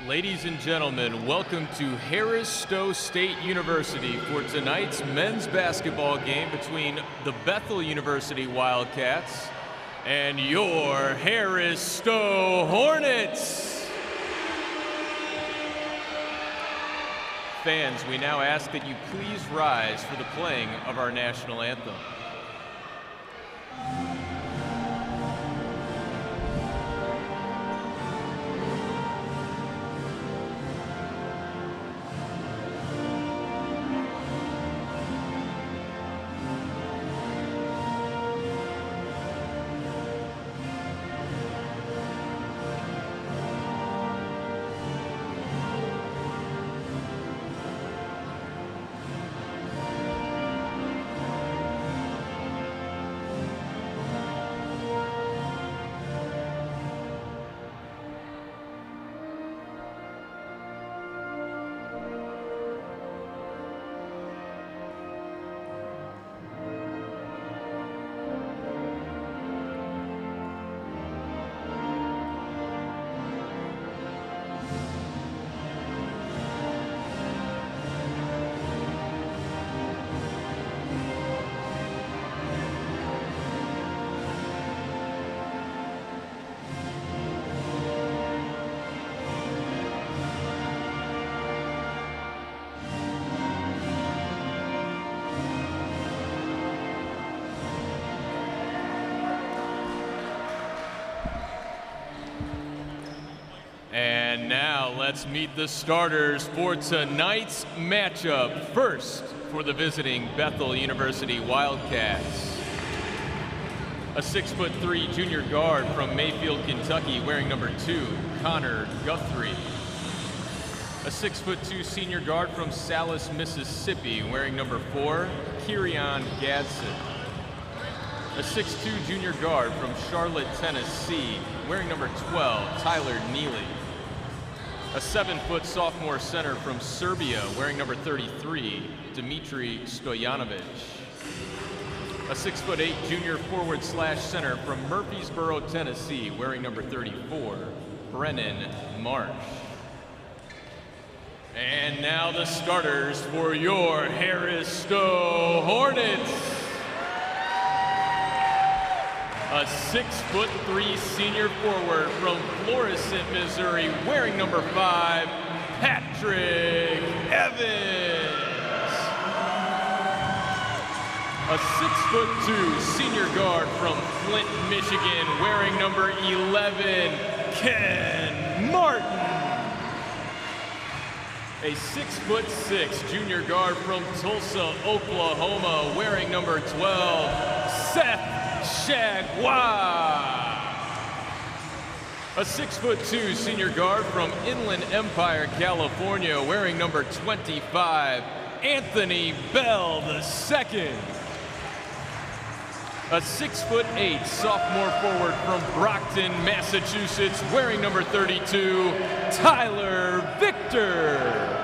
Ladies and gentlemen, welcome to Harris-Stowe State University for tonight's men's basketball game between the Bethel University Wildcats and your Harris-Stowe Hornets. Fans, we now ask that you please rise for the playing of our national anthem. And now let's meet the starters for tonight's matchup. First, for the visiting Bethel University Wildcats, a 6'3" junior guard from Mayfield, Kentucky, wearing number 2, Connor Guthrie. A 6'2" senior guard from Salis, Mississippi, wearing number 4, Kirion Gadsden. A 6'2" junior guard from Charlotte, Tennessee, wearing number 12, Tyler Neely. A 7-foot sophomore center from Serbia, wearing number 33, Dimitri Stojanovic. A 6'8" junior forward slash center from Murfreesboro, Tennessee, wearing number 34, Brennan Marsh. And now the starters for your Harris-Stowe Hornets. A 6'3" senior forward from Florissant, Missouri, wearing number 5, Patrick Evans. A 6'2" senior guard from Flint, Michigan, wearing number 11, Ken Martin. A 6'6" junior guard from Tulsa, Oklahoma, wearing number 12, Seth Shagwa. A 6'2" senior guard from Inland Empire, California, wearing number 25, Anthony Bell II. A 6'8" sophomore forward from Brockton, Massachusetts, wearing number 32, Tyler Victor.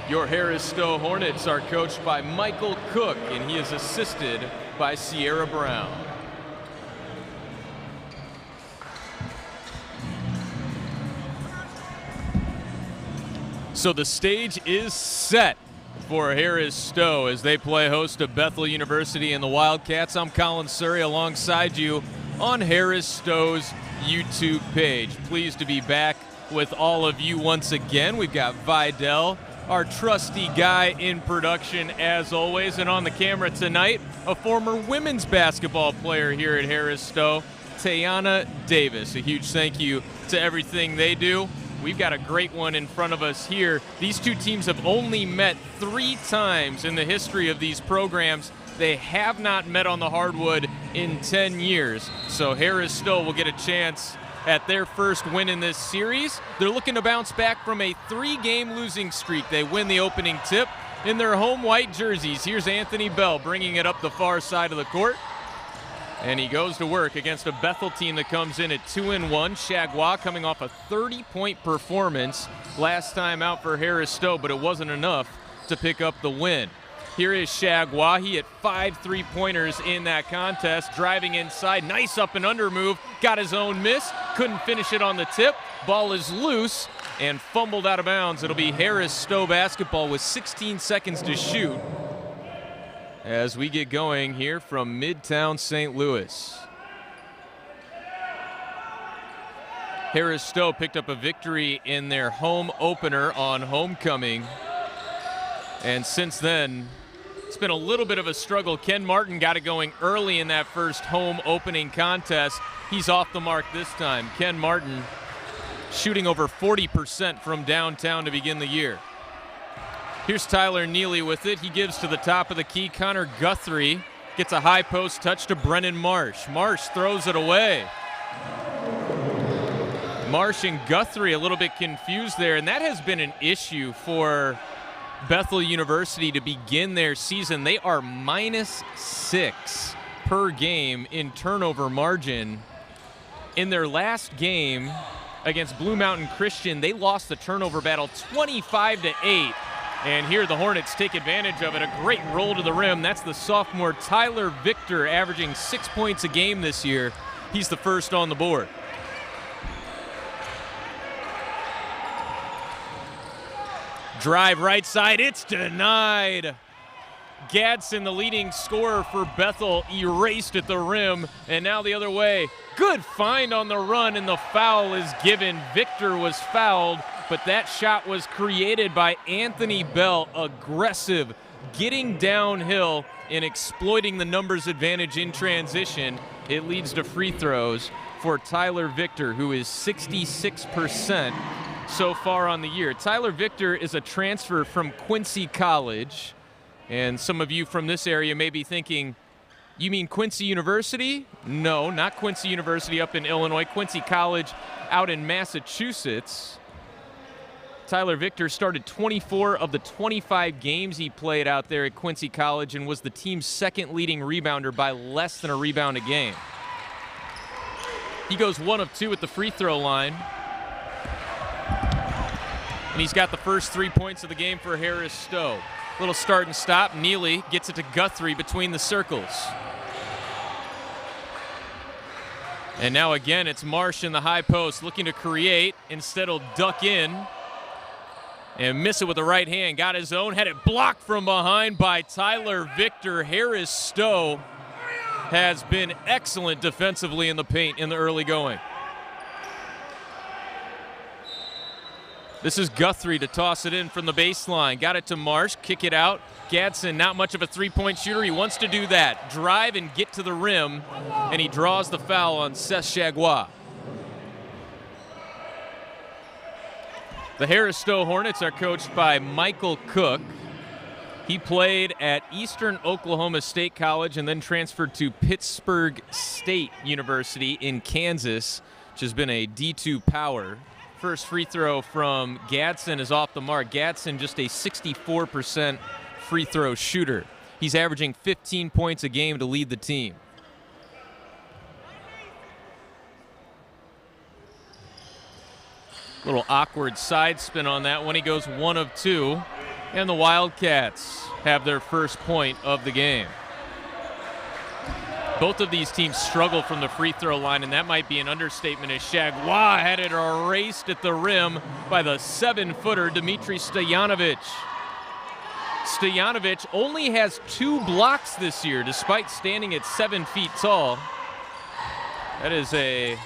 Your Harris-Stowe Hornets are coached by Michael Cook, and he is assisted by Sierra Brown. So the stage is set for Harris-Stowe as they play host to Bethel University and the Wildcats. I'm Colin Surrey alongside you on Harris-Stowe's YouTube page. Pleased to be back with all of you once again. We've got Vidal, our trusty guy in production as always, and on the camera tonight, a former women's basketball player here at Harris-Stowe, Tayana Davis. A huge thank you to everything they do. We've got a great one in front of us here. These two teams have only met 3 times in the history of these programs. They have not met on the hardwood in 10 years. So Harris-Stowe will get a chance at their first win in this series. They're looking to bounce back from a 3-game losing streak. They win the opening tip in their home white jerseys. Here's Anthony Bell bringing it up the far side of the court. And he goes to work against a Bethel team that comes in at 2-1. Shagwa coming off a 30-point performance last time out for Harris-Stowe, but it wasn't enough to pick up the win. Here is Shagwa. He hit 5 3-pointers in that contest, driving inside. Nice up and under move. Got his own miss. Couldn't finish it on the tip. Ball is loose and fumbled out of bounds. It'll be Harris-Stowe basketball with 16 seconds to shoot as we get going here from Midtown St. Louis. Harris-Stowe picked up a victory in their home opener on homecoming. And since then, it's been a little bit of a struggle. Ken Martin got it going early in that first home opening contest. He's off the mark this time. Ken Martin shooting over 40% from downtown to begin the year. Here's Tyler Neely with it. He gives to the top of the key. Connor Guthrie gets a high post touch to Brennan Marsh. Marsh throws it away. Marsh and Guthrie a little bit confused there, and that has been an issue for Bethel University to begin their season. They are -6 per game in turnover margin. In their last game against Blue Mountain Christian, they lost the turnover battle 25-8. And here the Hornets take advantage of it. A great roll to the rim. That's the sophomore Tyler Victor, averaging 6 points a game this year. He's the first on the board. Drive right side, it's denied. Gadsden, the leading scorer for Bethel, erased at the rim, and now the other way. Good find on the run, and the foul is given. Victor was fouled, but that shot was created by Anthony Bell, aggressive, getting downhill and exploiting the numbers advantage in transition. It leads to free throws for Tyler Victor, who is 66% so far on the year. Tyler Victor is a transfer from Quincy College, and some of you from this area may be thinking, you mean Quincy University? No, not Quincy University up in Illinois. Quincy College out in Massachusetts. Tyler Victor started 24 of the 25 games he played out there at Quincy College and was the team's second leading rebounder by less than a rebound a game. He goes 1 of 2 at the free throw line. And he's got the first 3 points of the game for Harris-Stowe. Little start and stop. Neely gets it to Guthrie between the circles. And now again, it's Marsh in the high post looking to create. Instead he'll duck in and miss it with the right hand. Got his own, had it blocked from behind by Tyler Victor. Harris-Stowe has been excellent defensively in the paint in the early going. This is Guthrie to toss it in from the baseline. Got it to Marsh, kick it out. Gadsden, not much of a three-point shooter. He wants to do that. Drive and get to the rim, and he draws the foul on Seth Shagwa. The Harris-Stowe Hornets are coached by Michael Cook. He played at Eastern Oklahoma State College and then transferred to Pittsburgh State University in Kansas, which has been a D2 power. First free throw from Gadsden is off the mark. Gadsden just a 64% free throw shooter. He's averaging 15 points a game to lead the team. Little awkward side spin on that one. He goes 1 of 2, and the Wildcats have their first point of the game. Both of these teams struggle from the free throw line, and that might be an understatement as Shagwa had it erased at the rim by the 7-footer Dmitry Stojanovic. Stojanovic only has 2 blocks this year despite standing at 7 feet tall. That is a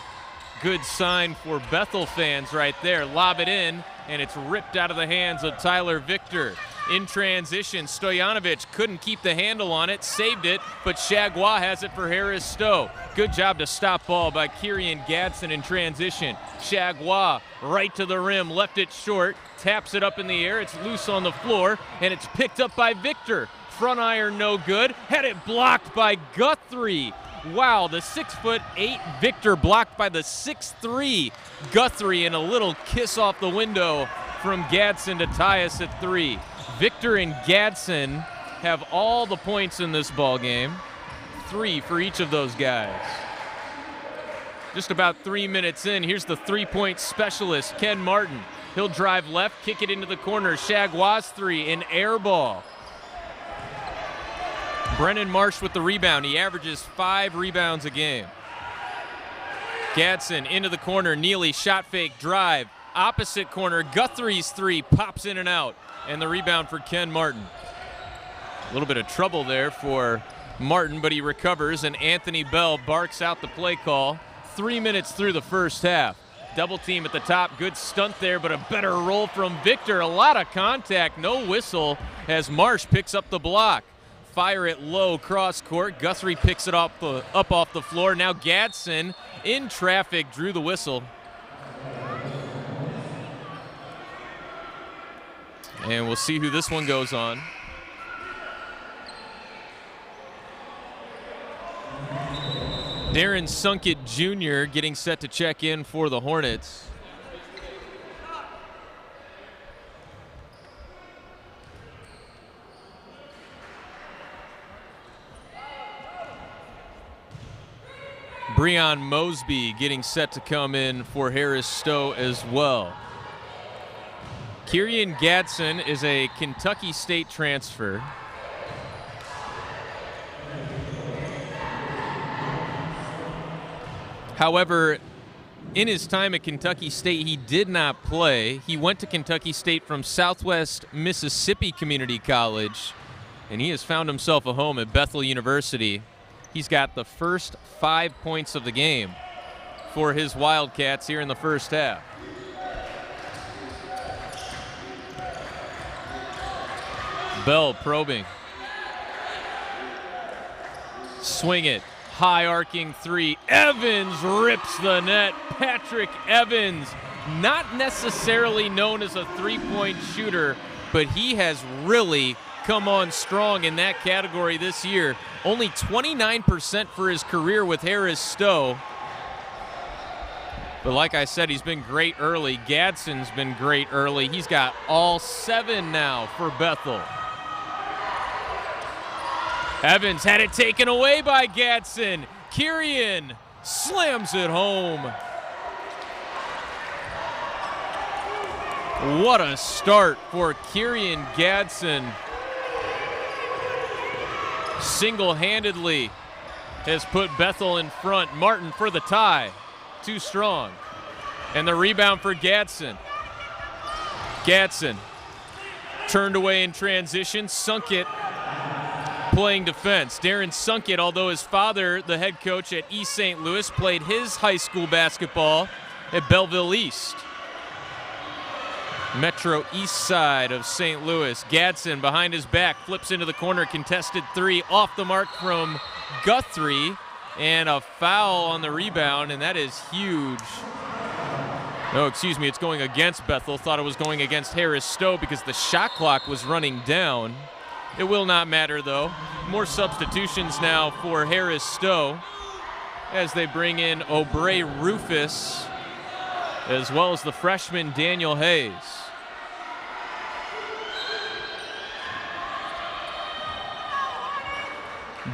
good sign for Bethel fans right there. Lob it in, and it's ripped out of the hands of Tyler Victor. In transition, Stojanovic couldn't keep the handle on it, saved it, but Shagwa has it for Harris-Stowe. Good job to stop ball by Kieran Gadsden in transition. Shagwa right to the rim, left it short, taps it up in the air, it's loose on the floor, and it's picked up by Victor. Front iron no good, had it blocked by Guthrie. Wow, the 6'8" Victor blocked by the 6'3" Guthrie, and a little kiss off the window from Gadsden to tie us at 3. Victor and Gadsden have all the points in this ball game. 3 for each of those guys. Just about 3 minutes in, here's the three-point specialist, Ken Martin. He'll drive left, kick it into the corner. Shagwa's 3, an air ball. Brennan Marsh with the rebound. He averages 5 rebounds a game. Gadsden into the corner. Neely shot fake drive. Opposite corner. Guthrie's 3 pops in and out. And the rebound for Ken Martin. A little bit of trouble there for Martin, but he recovers, and Anthony Bell barks out the play call. 3 minutes through the first half. Double team at the top. Good stunt there, but a better roll from Victor. A lot of contact. No whistle as Marsh picks up the block. Fire it low cross court. Guthrie picks it up off the floor. Now Gadsden in traffic drew the whistle. And we'll see who this one goes on. Darren Sunkett Jr. getting set to check in for the Hornets. Breon Mosby getting set to come in for Harris-Stowe as well. Kieran Gadsden is a Kentucky State transfer. However, in his time at Kentucky State, he did not play. He went to Kentucky State from Southwest Mississippi Community College, and he has found himself a home at Bethel University. He's got the first 5 points of the game for his Wildcats here in the first half. Bell probing. Swing it. High arcing 3. Evans rips the net. Patrick Evans, not necessarily known as a three-point shooter, but he has really come on strong in that category this year. Only 29% for his career with Harris-Stowe. But like I said, he's been great early. Gadsden's been great early. He's got all 7 now for Bethel. Evans had it taken away by Gadsden. Kirian slams it home. What a start for Kirian Gadsden. Single-handedly has put Bethel in front. Martin for the tie. Too strong. And the rebound for Gadsden. Gadsden turned away in transition. Sunkett playing defense. Darren Sunkett, although his father, the head coach at East St. Louis, played his high school basketball at Belleville East. Metro East side of St. Louis. Gadsden behind his back, flips into the corner, contested 3, off the mark from Guthrie, and a foul on the rebound, and that is huge. No, excuse me, it's going against Bethel. Thought it was going against Harris-Stowe because the shot clock was running down. It will not matter, though. More substitutions now for Harris-Stowe as they bring in O'Bray Rufus, as well as the freshman Daniel Hayes.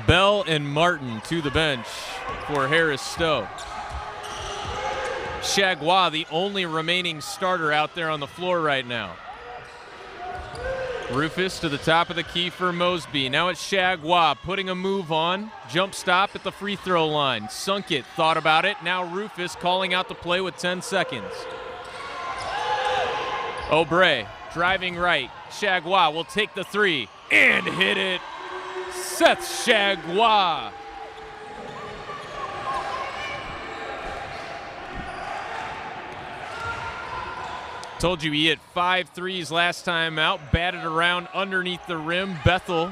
Bell and Martin to the bench for Harris-Stowe. Chagua, the only remaining starter out there on the floor right now. Rufus to the top of the key for Mosby. Now it's Chagua putting a move on. Jump stop at the free throw line. Sunkett thought about it. Now Rufus calling out the play with 10 seconds. O'Bray driving right. Chagua will take the 3 and hit it. Seth Chagua. Told you he hit 5 threes last time out, batted around underneath the rim. Bethel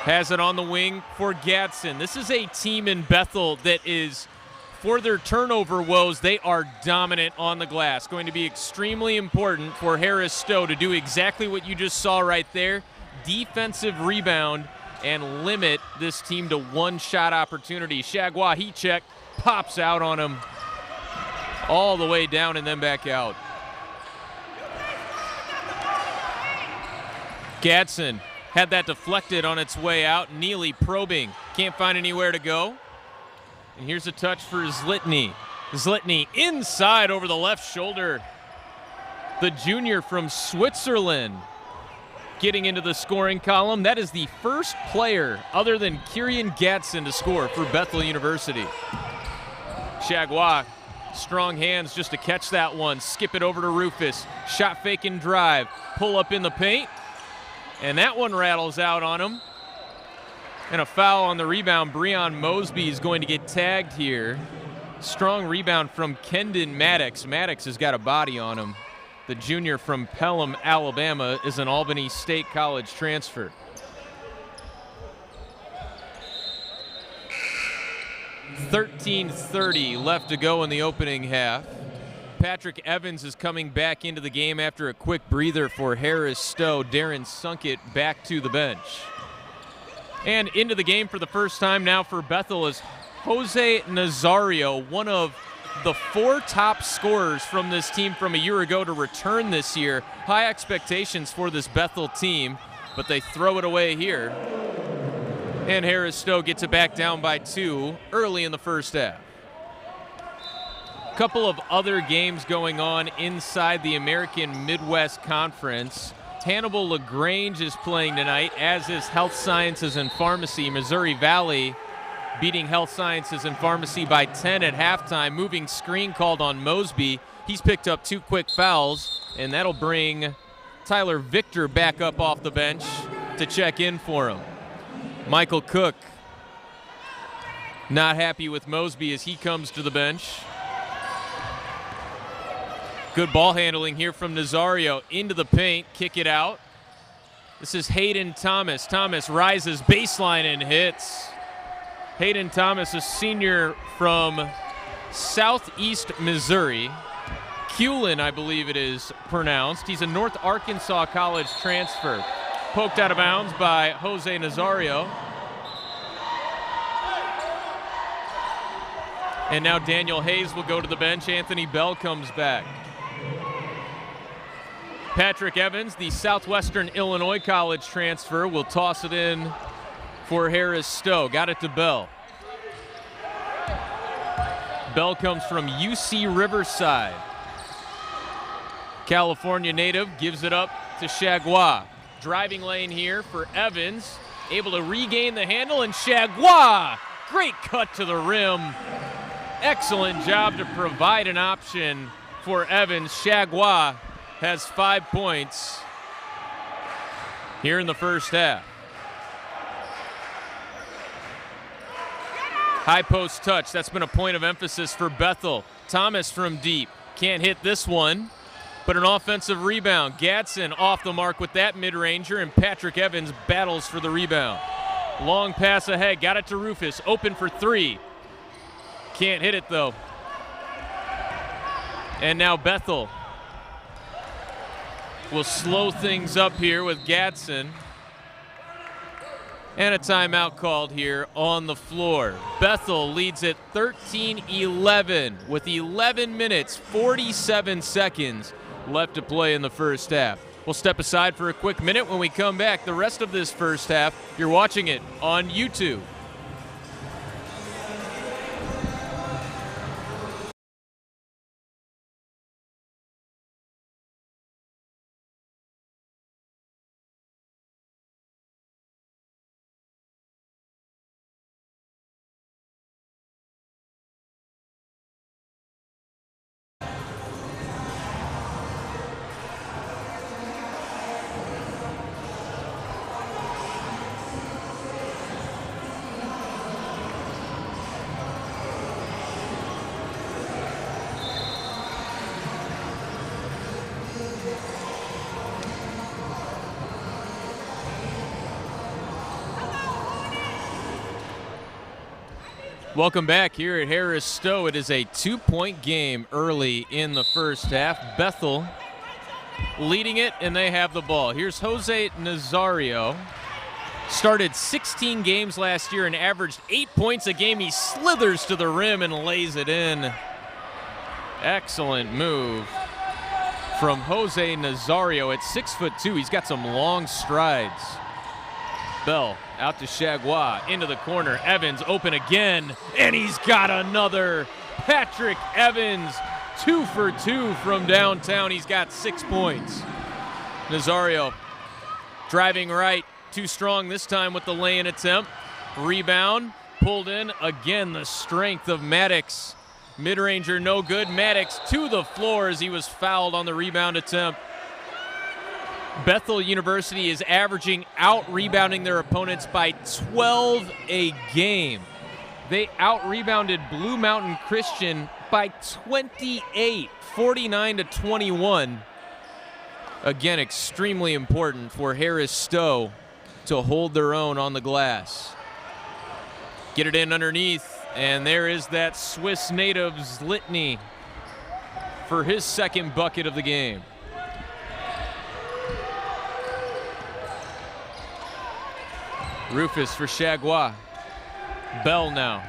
has it on the wing for Gadsden. This is a team in Bethel that is, for their turnover woes, they are dominant on the glass. Going to be extremely important for Harris-Stowe to do exactly what you just saw right there. Defensive rebound and limit this team to one shot opportunity. Chagua, heat check, pops out on him. All the way down and then back out. Gadsden had that deflected on its way out. Neely probing. Can't find anywhere to go. And here's a touch for Zlitny. Zlitny inside over the left shoulder. The junior from Switzerland. getting into the scoring column. That is the first player other than Kieran Gadsden to score for Bethel University. Chagua, strong hands just to catch that one. Skip it over to Rufus. Shot fake and drive. Pull up in the paint. And that one rattles out on him. And a foul on the rebound. Breon Mosby is going to get tagged here. Strong rebound from Kendon Maddox. Maddox has got a body on him. The junior from Pelham, Alabama, is an Albany State College transfer. .13:30 left to go in the opening half. Patrick Evans is coming back into the game after a quick breather for Harris-Stowe. Darren Sunkett back to the bench. And into the game for the first time now for Bethel is Jose Nazario, one of the 4 top scorers from this team from a year ago to return this year. High expectations for this Bethel team, but they throw it away here. And Harris-Stowe gets it back down by 2 early in the first half. Couple of other games going on inside the American Midwest Conference. Hannibal LaGrange is playing tonight, as is Health Sciences and Pharmacy. Missouri Valley beating Health Sciences and Pharmacy by 10 at halftime. Moving screen called on Mosby. He's picked up 2 quick fouls, and that'll bring Tyler Victor back up off the bench to check in for him. Michael Cook not happy with Mosby as he comes to the bench. Good ball handling here from Nazario into the paint, kick it out. This is Hayden Thomas. Thomas rises baseline and hits. Hayden Thomas, a senior from Southeast Missouri. Culin, I believe it is pronounced. He's a North Arkansas College transfer. Poked out of bounds by Jose Nazario. And now Daniel Hayes will go to the bench. Anthony Bell comes back. Patrick Evans, the Southwestern Illinois College transfer, will toss it in for Harris-Stowe. Got it to Bell. Bell comes from UC Riverside. California native gives it up to Chagua. Driving lane here for Evans. Able to regain the handle, and Chagua! Great cut to the rim. Excellent job to provide an option for Evans. Chagua has 5 points here in the first half. High post touch, that's been a point of emphasis for Bethel. Thomas from deep, can't hit this one, but an offensive rebound. Gadsden off the mark with that mid-ranger, and Patrick Evans battles for the rebound. Long pass ahead, got it to Rufus, open for 3. Can't hit it though. And now Bethel will slow things up here with Gadsden. And a timeout called here on the floor. Bethel leads at 13-11 with 11 minutes, 47 seconds left to play in the first half. We'll step aside for a quick minute. When we come back, the rest of this first half, you're watching it on YouTube. Welcome back here at Harris-Stowe. It is a 2-point game early in the first half. Bethel leading it, and they have the ball. Here's Jose Nazario. Started 16 games last year and averaged 8 points a game. He slithers to the rim and lays it in. Excellent move from Jose Nazario at 6'2". He's got some long strides. Bell out to Chagua, into the corner. Evans open again, and he's got another. Patrick Evans, 2 for 2 from downtown. He's got 6 points. Nazario Driving right, too strong this time with the lay-in attempt. Rebound, pulled in. Again, the strength of Maddox. Mid-ranger no good. Maddox to the floor as he was fouled on the rebound attempt. Bethel University is averaging out-rebounding their opponents by 12 a game. They out-rebounded Blue Mountain Christian by 28, 49-21. Again, extremely important for Harris-Stowe to hold their own on the glass. Get it in underneath, and there is that Swiss native Zlitny for his second bucket of the game. Rufus for Chagua. Bell now.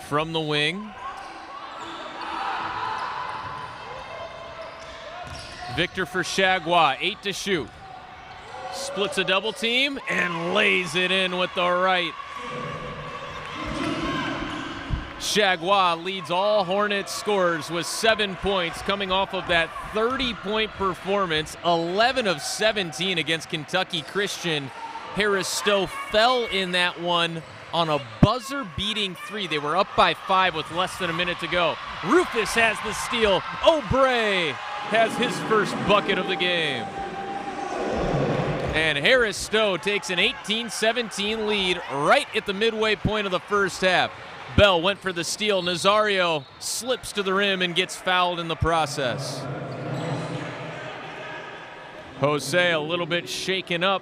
From the wing. Victor for Chagua, 8 to shoot. Splits a double team and lays it in with the right. Chagua leads all Hornets scorers with 7 points coming off of that 30-point performance, 11 of 17 against Kentucky Christian. Harris-Stowe fell in that one on a buzzer-beating 3. They were up by 5 with less than a minute to go. Rufus has the steal. O'Bray has his first bucket of the game. And Harris-Stowe takes an 18-17 lead right at the midway point of the first half. Bell went for the steal. Nazario slips to the rim and gets fouled in the process. Jose a little bit shaken up.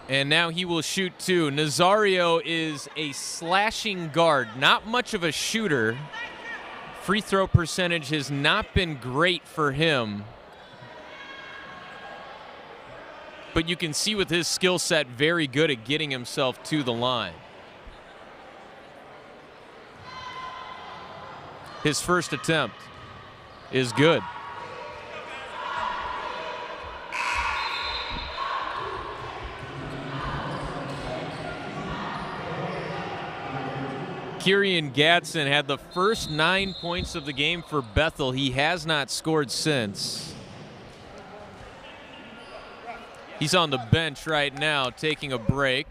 And now he will shoot 2. Nazario is a slashing guard, not much of a shooter. Free throw percentage has not been great for him. But you can see with his skill set, very good at getting himself to the line. His first attempt is good. Kieran Gadsden had the first 9 points of the game for Bethel. He has not scored since. He's on the bench right now taking a break.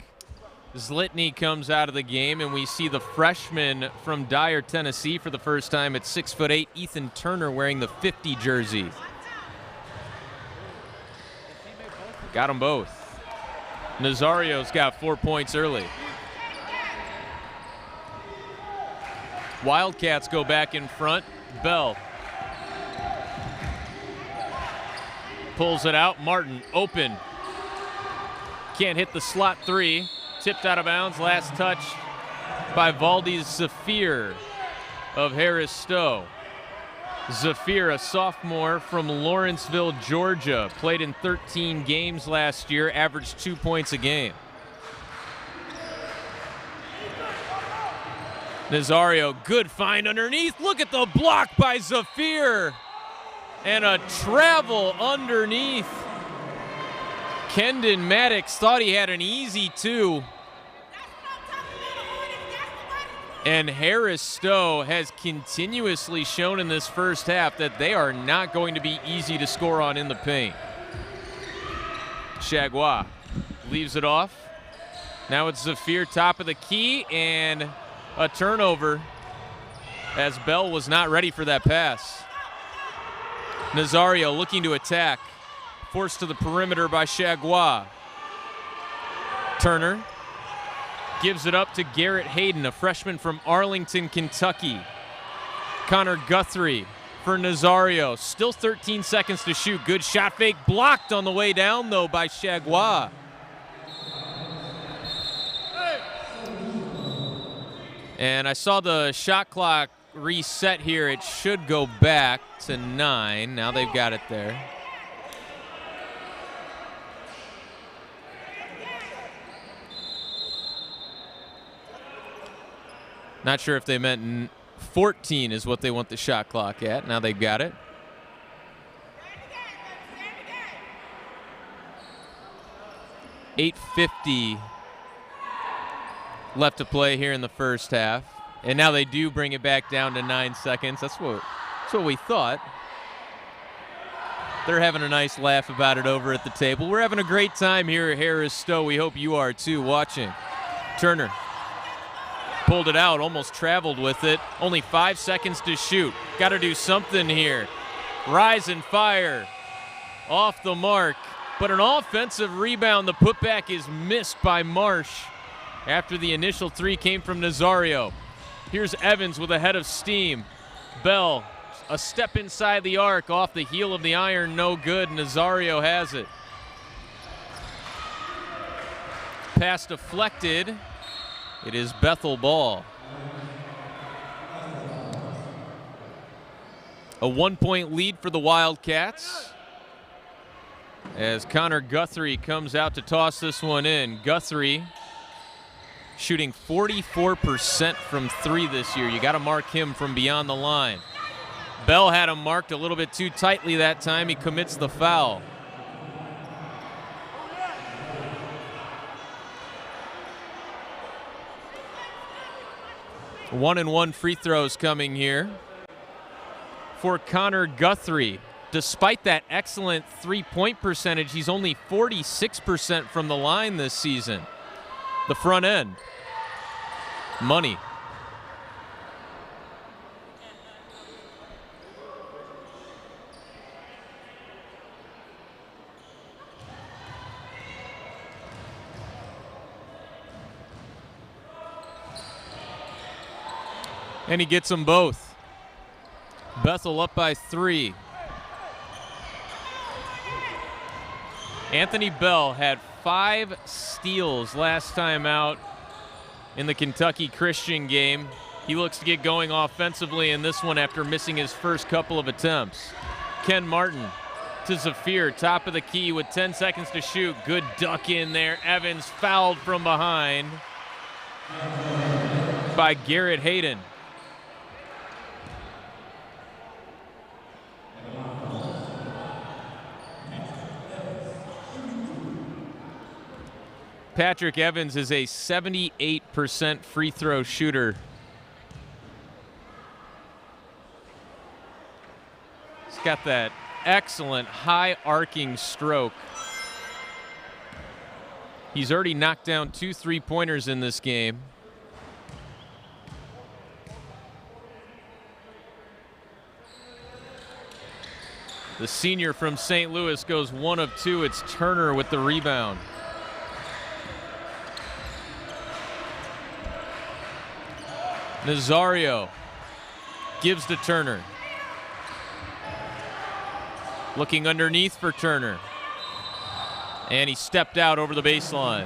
Zlitny comes out of the game, and we see the freshman from Dyer, Tennessee for the first time at 6'8", Ethan Turner wearing the 50 jersey. Got them both. Nazario's got 4 points early. Wildcats go back in front. Bell pulls it out. Martin open. Can't hit the slot 3. Tipped out of bounds. Last touch by Valdez Zafir of Harris-Stowe. Zafir, a sophomore from Lawrenceville, Georgia. Played in 13 games last year. Averaged 2 points a game. Nazario, good find underneath. Look at the block by Zafir. And a travel underneath. Kendon Maddox thought he had an easy 2. And Harris-Stowe has continuously shown in this first half that they are not going to be easy to score on in the paint. Chagua leaves it off. Now it's Zafir, top of the key, and a turnover as Bell was not ready for that pass. Nazario looking to attack. Forced to the perimeter by Chagua. Turner gives it up to Garrett Hayden, a freshman from Arlington, Kentucky. Connor Guthrie for Nazario. Still 13 seconds to shoot. Good shot fake. Blocked on the way down, though, by Chagua. And I saw the shot clock reset here. It should go back to 9. Now they've got it there. Not sure if they meant 14 is what they want the shot clock at. Now they've got it. .850 left to play here in the first half. And now they do bring it back down to 9 seconds. That's what we thought. They're having a nice laugh about it over at the table. We're having a great time here at Harris-Stowe. We hope you are too watching. Turner pulled it out, almost traveled with it. Only 5 seconds to shoot. Got to do something here. Rise and fire. Off the mark. But an offensive rebound. The putback is missed by Marsh after the initial three came from Nazario. Here's Evans with a head of steam. Bell, a step inside the arc, off the heel of the iron, no good. Nazario has it. Pass deflected. It is Bethel ball. A 1-point lead for the Wildcats as Connor Guthrie comes out to toss this one in. Guthrie shooting 44% from three this year. You got to mark him from beyond the line. Bell had him marked a little bit too tightly that time. He commits the foul. One and one free throws coming here for Connor Guthrie. Despite that excellent three-point percentage, he's only 46% from the line this season. The front end. Money. And he gets them both. Bethel up by 3. Anthony Bell had 5 steals last time out in the Kentucky Christian game. He looks to get going offensively in this one after missing his first couple of attempts. Ken Martin to Zafir, top of the key with 10 seconds to shoot. Good duck in there. Evans fouled from behind by Garrett Hayden. Patrick Evans is a 78% free throw shooter. He's got that excellent high arcing stroke. He's already knocked down 2 3-pointers in this game. The senior from St. Louis goes 1 of 2. It's Turner with the rebound. Nazario gives to Turner. Looking underneath for Turner. And he stepped out over the baseline.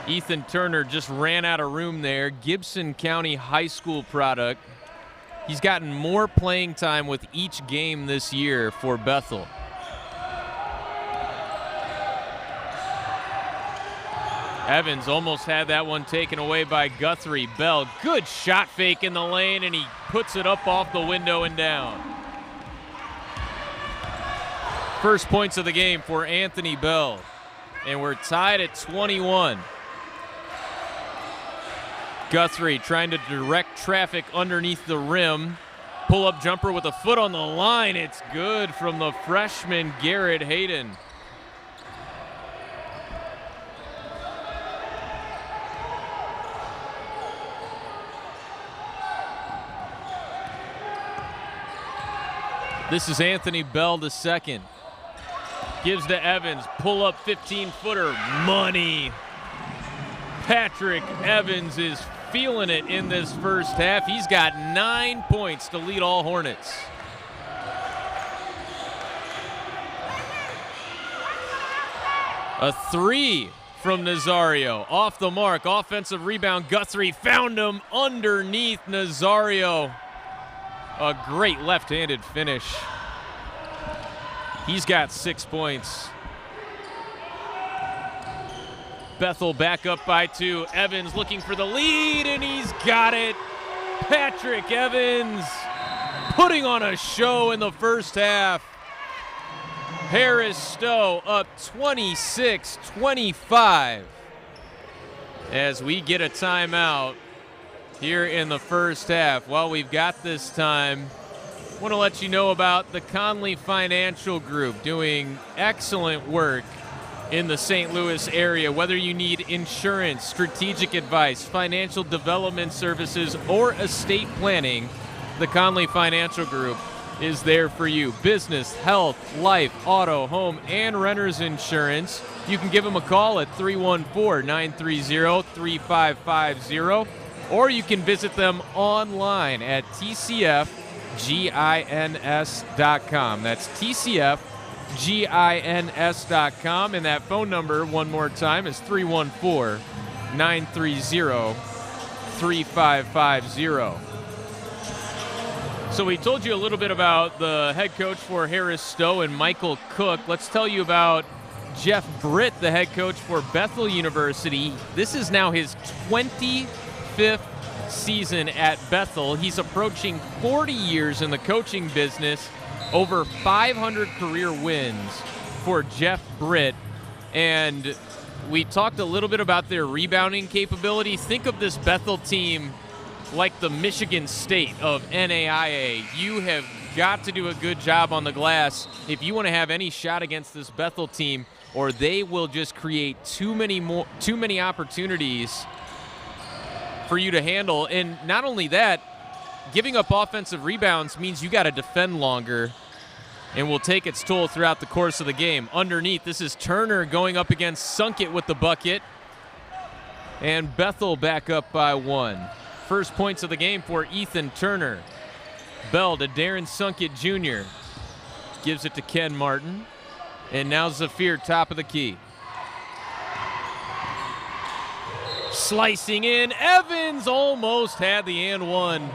Ethan Turner just ran out of room there. Gibson County High School product. He's gotten more playing time with each game this year for Bethel. Evans almost had that one taken away by Guthrie. Bell, good shot fake in the lane, and he puts it up off the window and down. First points of the game for Anthony Bell, and we're tied at 21. Guthrie trying to direct traffic underneath the rim. Pull-up jumper with a foot on the line. It's good from the freshman Garrett Hayden. This is Anthony Bell II. Gives to Evans, pull up 15-footer, money. Patrick Evans is feeling it in this first half. He's got 9 points to lead all Hornets. A 3 from Nazario, off the mark, offensive rebound. Guthrie found him underneath Nazario. A great left-handed finish. He's got 6 points. Bethel back up by 2. Evans looking for the lead, and he's got it. Patrick Evans putting on a show in the first half. Harris-Stowe up 26-25 as we get a timeout here in the first half. Well, we've got this time Want to let you know about the Conley Financial Group doing excellent work in the St. Louis area. Whether you need insurance, strategic advice, financial development services, or estate planning, the Conley Financial Group is there for you. Business, health, life, auto, home, and renter's insurance. You can give them a call at 314-930-3550, or you can visit them online at tcfgins.com. That's tcfgins.com, and that phone number, one more time, is 314-930-3550. So we told you a little bit about the head coach for Harris-Stowe and Michael Cook. Let's tell you about Jeff Britt, the head coach for Bethel University. This is now his 25th season at Bethel. He's approaching 40 years in the coaching business, over 500 career wins for Jeff Britt. And we talked a little bit about their rebounding capability. Think of this Bethel team like the Michigan State of NAIA. You have got to do a good job on the glass if you want to have any shot against this Bethel team, or they will just create too many opportunities for you to handle. And not only that, giving up offensive rebounds means you got to defend longer, and will take its toll throughout the course of the game. Underneath, this is Turner going up against Sunkett with the bucket, and Bethel back up by 1. First points of the game for Ethan Turner. Bell to Darren Sunkett Jr. Gives it to Ken Martin. And now Zafir, top of the key. Slicing in. Evans almost had the and one.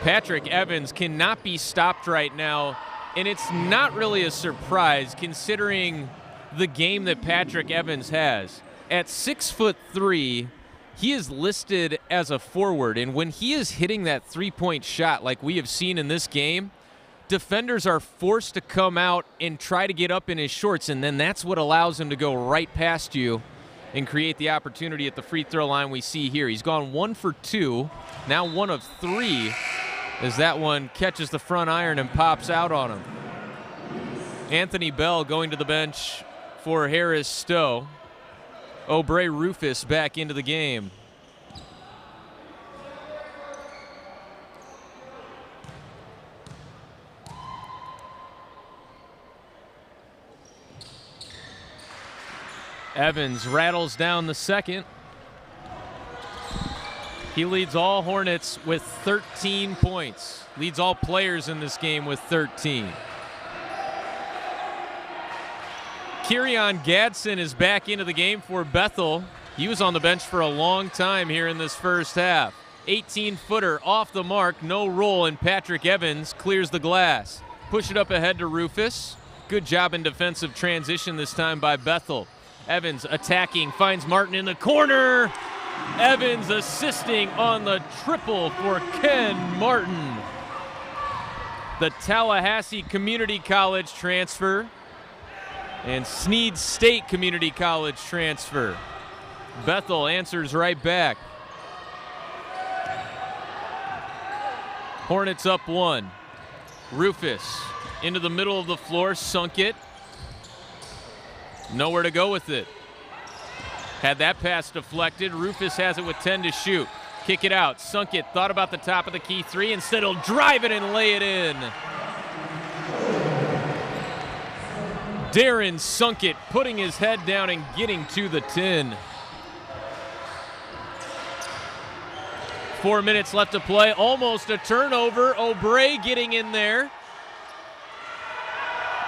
Patrick Evans cannot be stopped right now. And it's not really a surprise considering the game that Patrick Evans has. At 6'3", he is listed as a forward, and when he is hitting that three-point shot like we have seen in this game, defenders are forced to come out and try to get up in his shorts, and then that's what allows him to go right past you and create the opportunity at the free throw line we see here. He's gone 1 for 2, now 1 of 3, as that one catches the front iron and pops out on him. Anthony Bell going to the bench for Harris-Stowe. O'Bray Rufus back into the game. Evans rattles down the second. He leads all Hornets with 13 points. Leads all players in this game with 13. Kirion Gadsden is back into the game for Bethel. He was on the bench for a long time here in this first half. 18-footer off the mark, no roll, and Patrick Evans clears the glass. Push it up ahead to Rufus. Good job in defensive transition this time by Bethel. Evans attacking, finds Martin in the corner. Evans assisting on the triple for Ken Martin. The Tallahassee Community College transfer and Sneed State Community College transfer. Bethel answers right back. Hornets up 1. Rufus into the middle of the floor, Sunkett. Nowhere to go with it. Had that pass deflected. Rufus has it with 10 to shoot. Kick it out. Sunkett thought about the top of the key three. Instead, he'll drive it and lay it in. Darren Sunkett putting his head down and getting to the tin. 4 minutes left to play. Almost a turnover. O'Bray getting in there.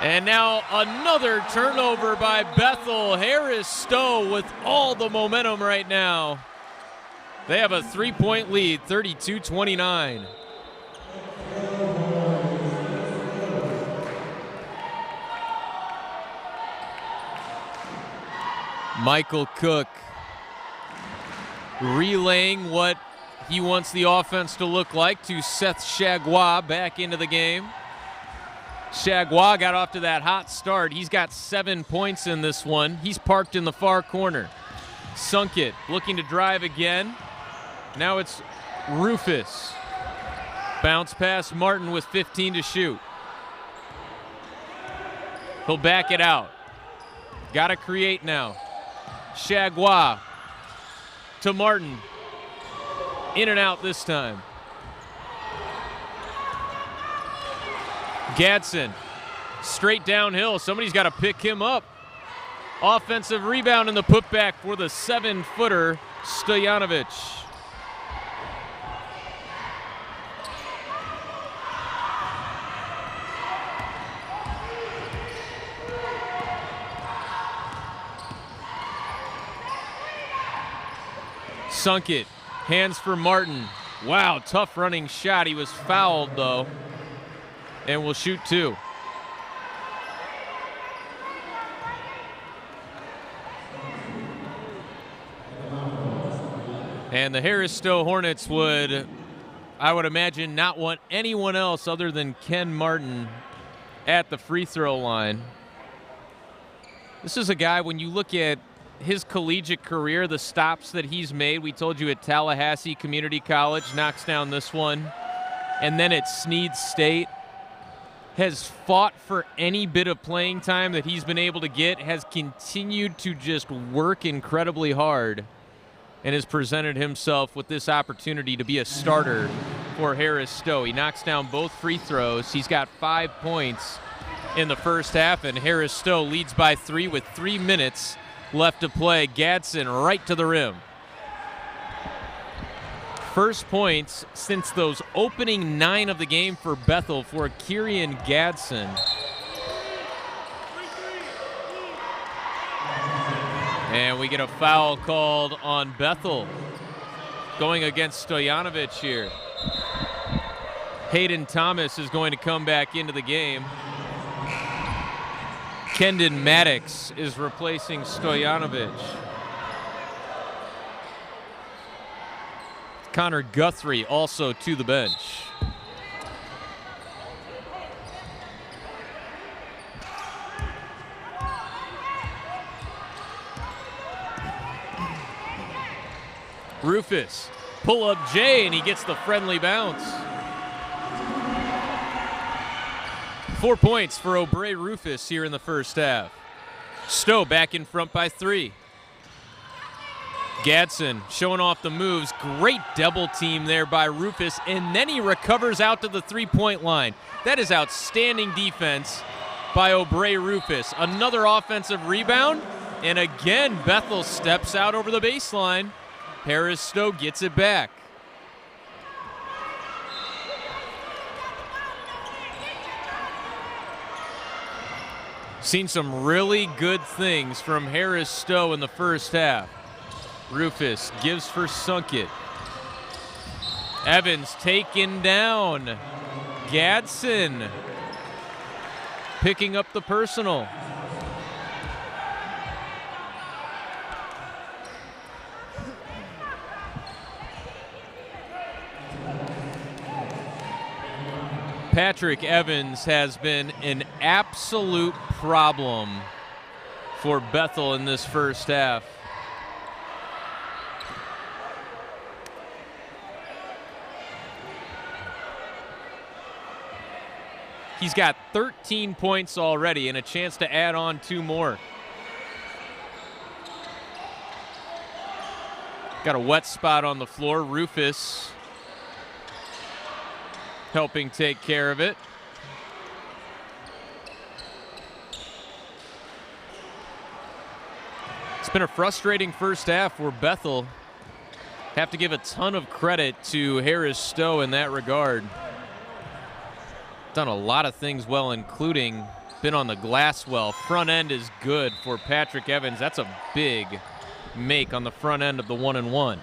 And now another turnover by Bethel. Harris-Stowe with all the momentum right now. They have a 3-point lead, 32-29. Michael Cook relaying what he wants the offense to look like to Seth Chagua back into the game. Chagua got off to that hot start. He's got 7 points in this one. He's parked in the far corner. Sunkett looking to drive again. Now it's Rufus. Bounce pass, Martin with 15 to shoot. He'll back it out. Got to create now. Chagua to Martin. In and out this time. Gadsden, straight downhill. Somebody's got to pick him up. Offensive rebound in the putback for the 7-footer, Stojanovic. Sunk it. Hands for Martin. Wow, tough running shot. He was fouled, though, and will shoot 2. And the Harris-Stowe Hornets would, I would imagine, not want anyone else other than Ken Martin at the free throw line. This is a guy, when you look at his collegiate career, the stops that he's made, we told you at Tallahassee Community College, knocks down this one, and then at Sneed State, has fought for any bit of playing time that he's been able to get, has continued to just work incredibly hard, and has presented himself with this opportunity to be a starter for Harris-Stowe. He knocks down both free throws. He's got 5 points in the first half, and Harris-Stowe leads by 3 with 3 minutes left to play. Gadsden right to the rim. First points since those opening 9 of the game for Bethel for Kieran Gadsden. And we get a foul called on Bethel going against Stojanovic here. Hayden Thomas is going to come back into the game. Kendon Maddox is replacing Stojanovic. Connor Guthrie also to the bench. Rufus, pull up Jay, and he gets the friendly bounce. 4 points for O'Bray Rufus here in the first half. Stowe back in front by 3. Gadsden showing off the moves. Great double team there by Rufus, and then he recovers out to the 3-point line. That is outstanding defense by O'Bray Rufus. Another offensive rebound, and again Bethel steps out over the baseline. Harris-Stowe gets it back. Seen some really good things from Harris-Stowe in the first half. Rufus gives for Sunkit. Evans taken down. Gadsden picking up the personal. Patrick Evans has been an absolute problem for Bethel in this first half. He's got 13 points already and a chance to add on 2 more. Got a wet spot on the floor. Rufus helping take care of it. It's been a frustrating first half where Bethel have to give a ton of credit to Harris-Stowe in that regard. Done a lot of things well, including been on the glass well. Front end is good for Patrick Evans. That's a big make on the front end of the 1-and-1.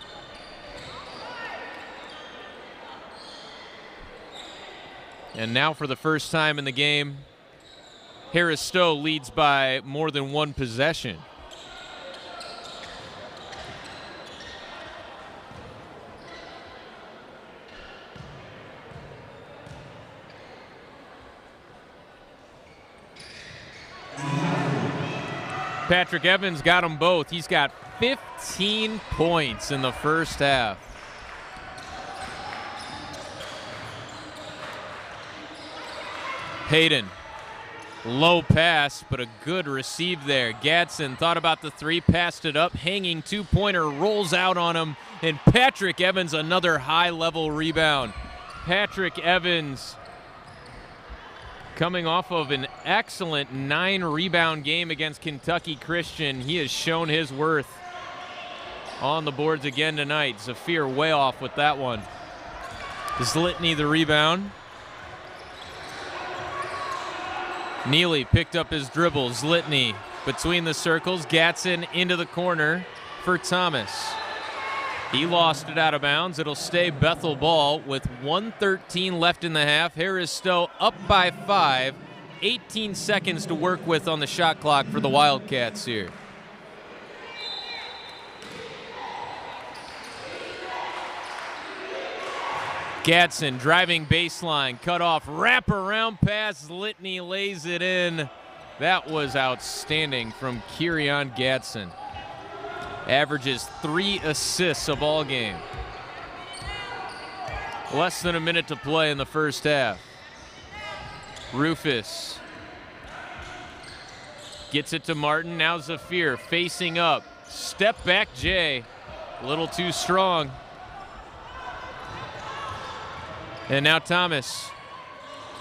And now for the first time in the game, Harris-Stowe leads by more than 1 possession. Patrick Evans got them both. He's got 15 points in the first half. Hayden, low pass, but a good receive there. Gadsden thought about the three, passed it up, hanging two-pointer, rolls out on him, and Patrick Evans, another high-level rebound. Patrick Evans coming off of an excellent 9-rebound game against Kentucky Christian. He has shown his worth on the boards again tonight. Zafir way off with that one. Zlitny the rebound. Neely picked up his dribble. Zlitny between the circles. Gatson into the corner for Thomas. He lost it out of bounds. It'll stay Bethel ball with 1:13 left in the half. Harris-Stowe up by 5. 18 seconds to work with on the shot clock for the Wildcats here. Gadsden driving baseline, cut off, wrap around pass, Zlitny lays it in. That was outstanding from Kirion Gadsden. Averages 3 assists a ball game. Less than a minute to play in the first half. Rufus gets it to Martin, now Zafir facing up. Step back Jay, a little too strong. And now Thomas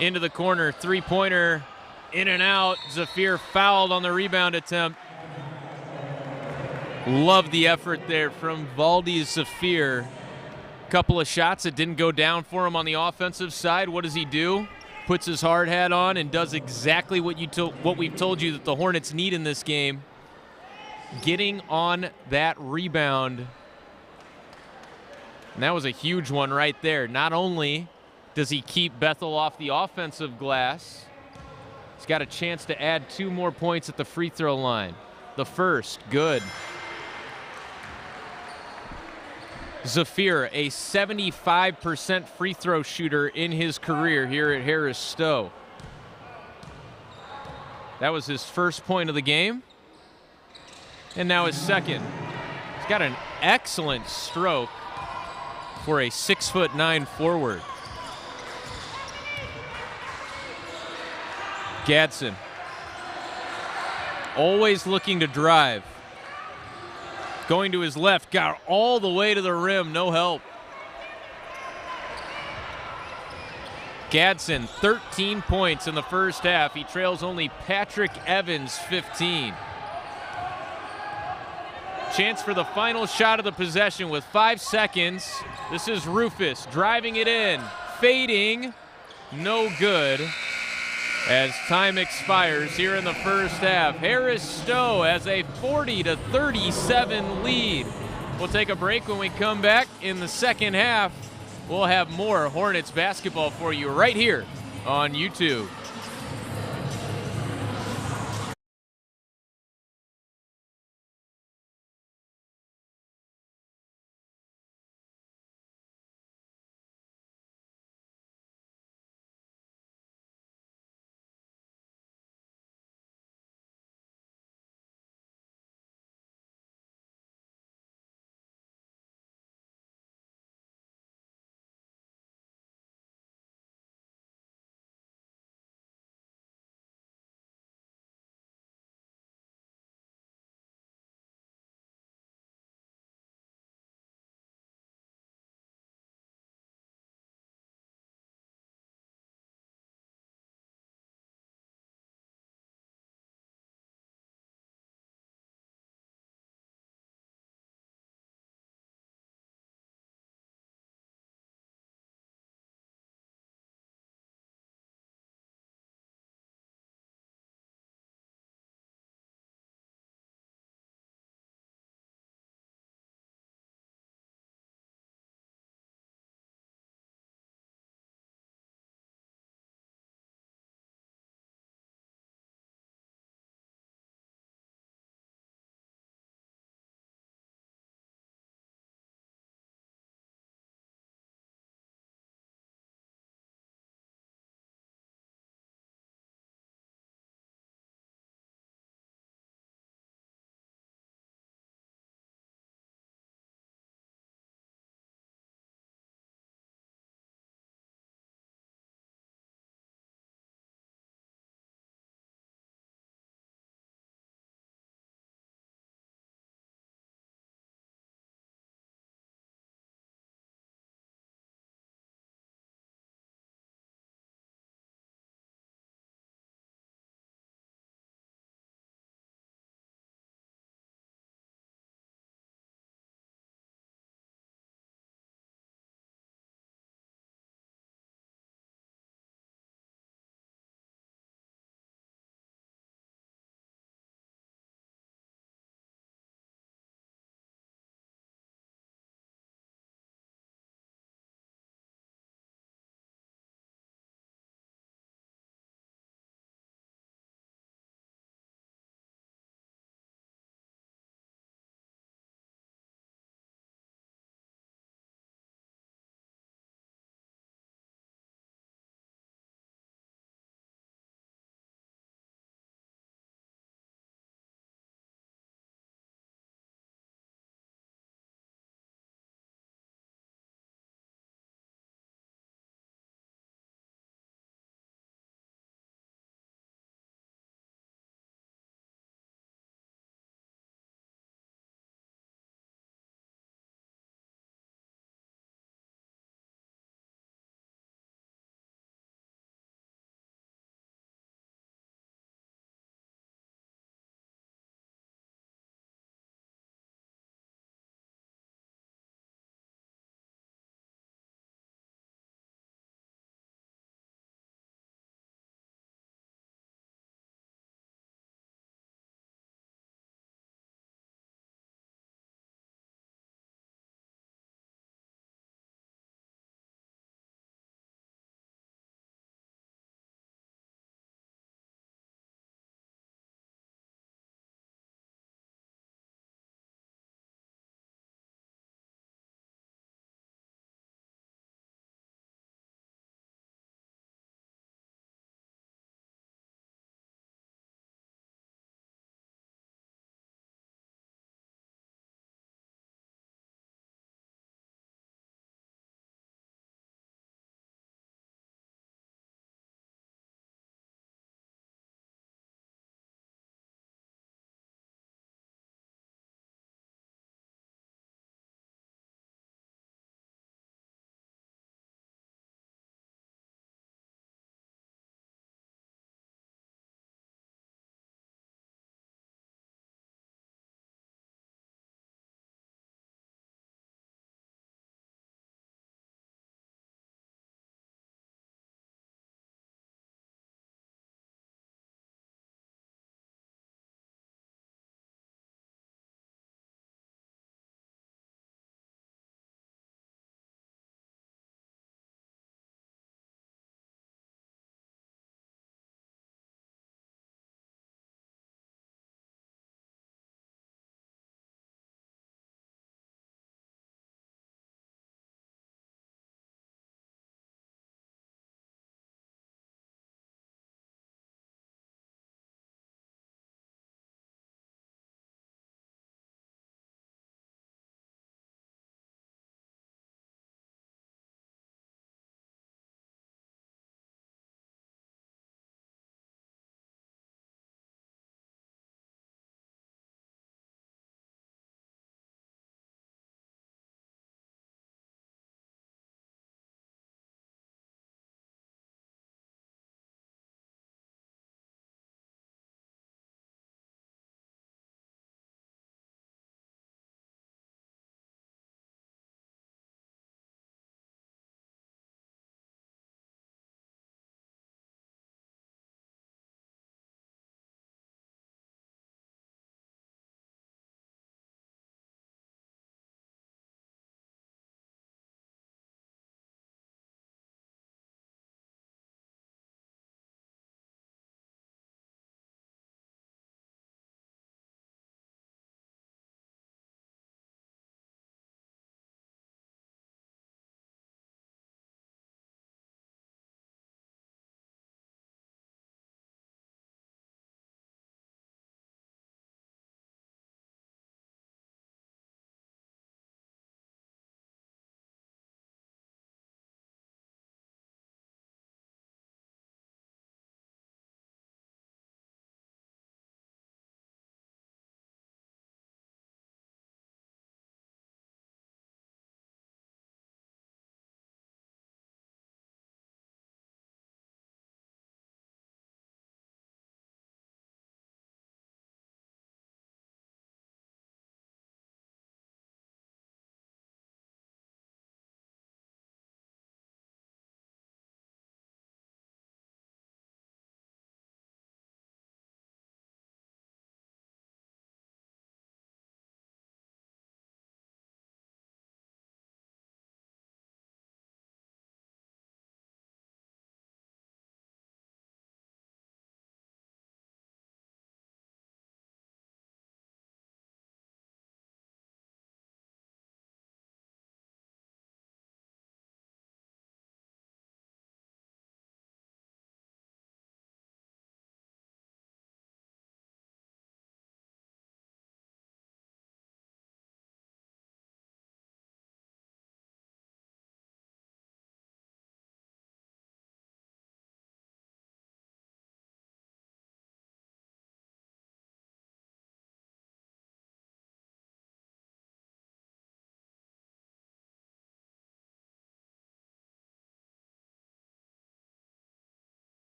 into the corner, three-pointer, in and out. Zafir fouled on the rebound attempt. Love the effort there from Valdi Zafir. Couple of shots that didn't go down for him on the offensive side. What does he do? Puts his hard hat on and does exactly what we've told you that the Hornets need in this game. Getting on that rebound. And that was a huge one right there. Not only does he keep Bethel off the offensive glass, he's got a chance to add 2 more points at the free throw line. The first, good. Zafir, a 75% free throw shooter in his career here at Harris-Stowe. That was his first point of the game. And now his second. He's got an excellent stroke for a 6'9" forward. Gadsden, always looking to drive. Going to his left, got all the way to the rim, no help. Gadsden, 13 points in the first half. He trails only Patrick Evans, 15. Chance for the final shot of the possession with 5 seconds. This is Rufus driving it in, fading, no good. As time expires here in the first half, Harris-Stowe has a 40-37 lead. We'll take a break. When we come back in the second half, we'll have more Hornets basketball for you right here on YouTube.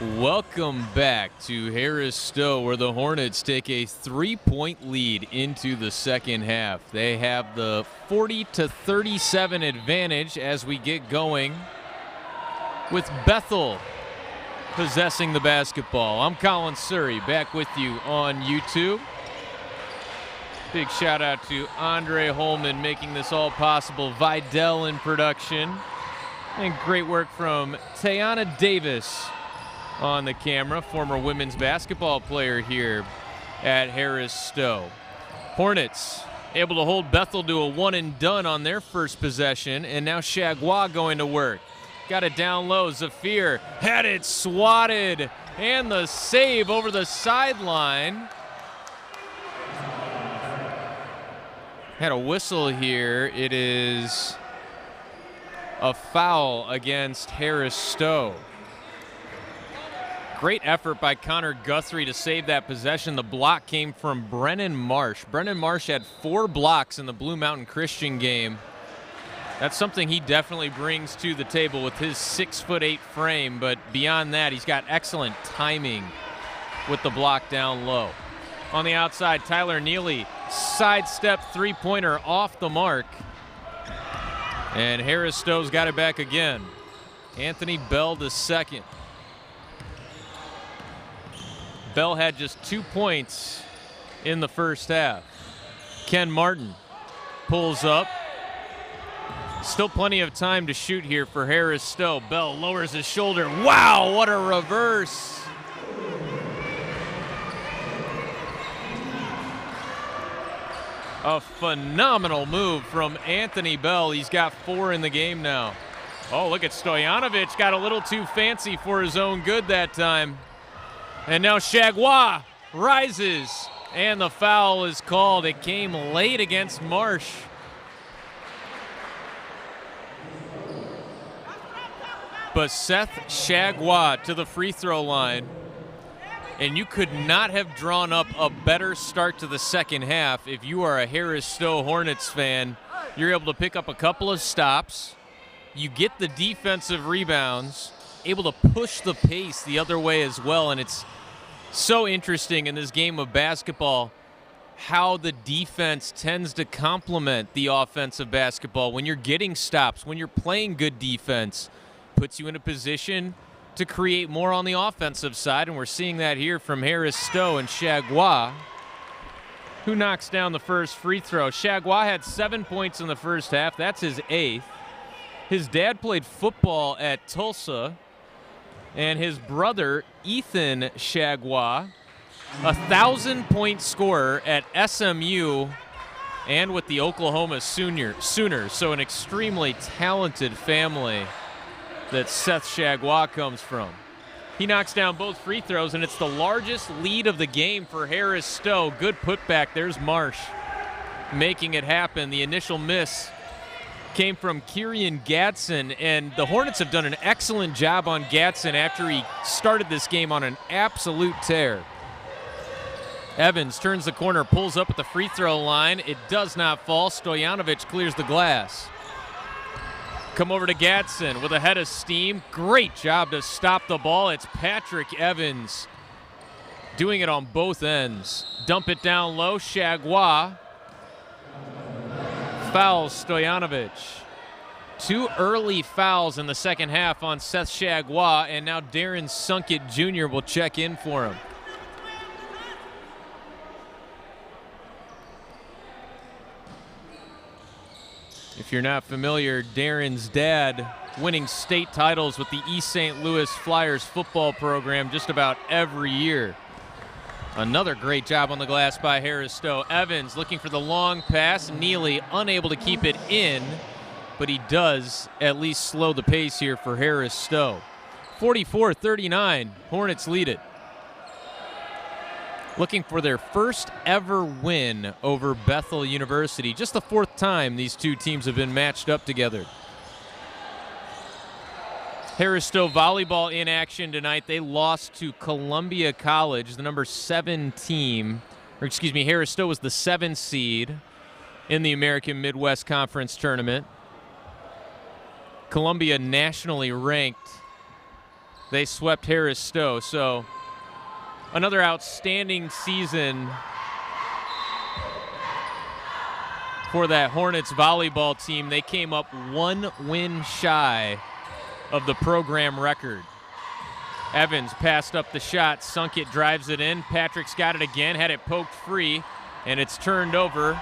Welcome back to Harris-Stowe, where the Hornets take a 3-point lead into the second half. They have the 40-37 advantage as we get going with Bethel possessing the basketball. I'm Colin Surrey, back with you on YouTube. Big shout out to Andre Holman making this all possible. Vidal in production. And great work from Tayana Davis on the camera, former women's basketball player here at Harris-Stowe. Hornets able to hold Bethel to a one and done on their first possession, and now Chagua going to work. Got it down low. Zafir had it swatted, and the save over the sideline. Had a whistle here. It is a foul against Harris-Stowe. Great effort by Connor Guthrie to save that possession. The block came from Brennan Marsh. Brennan Marsh had 4 blocks in the Blue Mountain Christian game. That's something he definitely brings to the table with his 6'8" frame, but beyond that, he's got excellent timing with the block down low. On the outside, Tyler Neely, sidestep three-pointer off the mark. And Harris-Stowe's got it back again. Anthony Bell to second. Bell had just 2 points in the first half. Ken Martin pulls up. Still plenty of time to shoot here for Harris-Stowe. Bell lowers his shoulder. Wow, what a reverse. A phenomenal move from Anthony Bell. He's got 4 in the game now. Oh, look at Stojanovic. Got a little too fancy for his own good that time. And now Chagua rises, and the foul is called. It came late against Marsh. But Seth Chagua to the free throw line. And you could not have drawn up a better start to the second half. If you are a Harris-Stowe Hornets fan, you're able to pick up a couple of stops. You get the defensive rebounds, able to push the pace the other way as well. And it's so interesting in this game of basketball how the defense tends to complement the offensive basketball. When you're getting stops, when you're playing good defense, puts you in a position to create more on the offensive side, and we're seeing that here from Harris-Stowe and Chagua, who knocks down the first free throw. Chagua had 7 points in the first half. That's his 8th. His dad played football at Tulsa, and his brother, Ethan Chagua, 1,000-point scorer at SMU and with the Oklahoma Sooners. So an extremely talented family that Seth Chagua comes from. He knocks down both free throws, and it's the largest lead of the game for Harris-Stowe. Good putback. There's Marsh making it happen. The initial miss came from Kieran Gadsden, and the Hornets have done an excellent job on Gadsden after he started this game on an absolute tear. Evans turns the corner, pulls up at the free throw line. It does not fall. Stojanovic clears the glass. Come over to Gadsden with a head of steam. Great job to stop the ball. It's Patrick Evans doing it on both ends. Dump it down low. Chagua fouls Stojanovic. 2 early fouls in the second half on Seth Chagua, and now Darren Sunkett Jr. will check in for him. If you're not familiar, Darren's dad winning state titles with the East St. Louis Flyers football program just about every year. Another great job on the glass by Harris-Stowe. Evans looking for the long pass. Neely unable to keep it in, but he does at least slow the pace here for Harris-Stowe. 44-39, Hornets lead it. Looking for their first ever win over Bethel University. Just the 4th time these two teams have been matched up together. Harris-Stowe volleyball in action tonight. They lost to Columbia College, the number 7 team. Or excuse me, Harris-Stowe was the 7th seed in the American Midwest Conference Tournament. Columbia nationally ranked they swept Harris-Stowe. So another outstanding season for that Hornets volleyball team. They came up 1 win shy of the program record. Evans passed up the shot, sunk it, drives it in. Patrick's got it again, had it poked free, and it's turned over.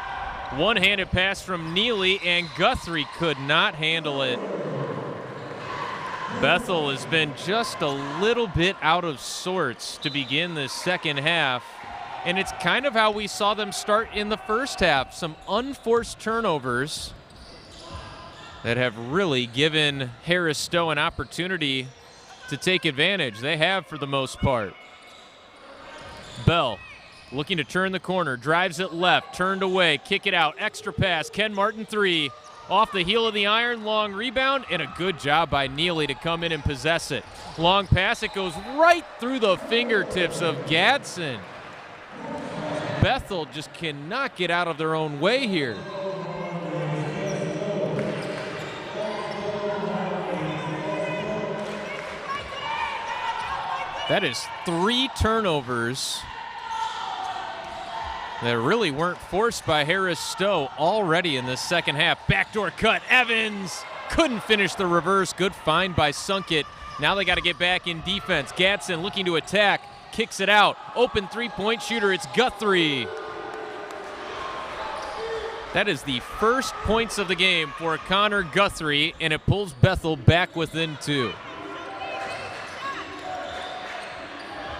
One-handed pass from Neely, and Guthrie could not handle it. Bethel has been just a little bit out of sorts to begin this second half, and it's kind of how we saw them start in the first half. Some unforced turnovers that have really given Harris-Stowe an opportunity to take advantage. They have for the most part. Bell looking to turn the corner, drives it left, turned away, kick it out, extra pass, Ken Martin 3, off the heel of the iron, long rebound, and a good job by Neely to come in and possess it. Long pass, it goes right through the fingertips of Gadsden. Bethel just cannot get out of their own way here. That is 3 turnovers that really weren't forced by Harris-Stowe already in the second half. Backdoor cut, Evans couldn't finish the reverse. Good find by Sunkett. Now they got to get back in defense. Gadsden looking to attack, kicks it out. Open three-point shooter, it's Guthrie. That is the first points of the game for Connor Guthrie, and it pulls Bethel back within 2.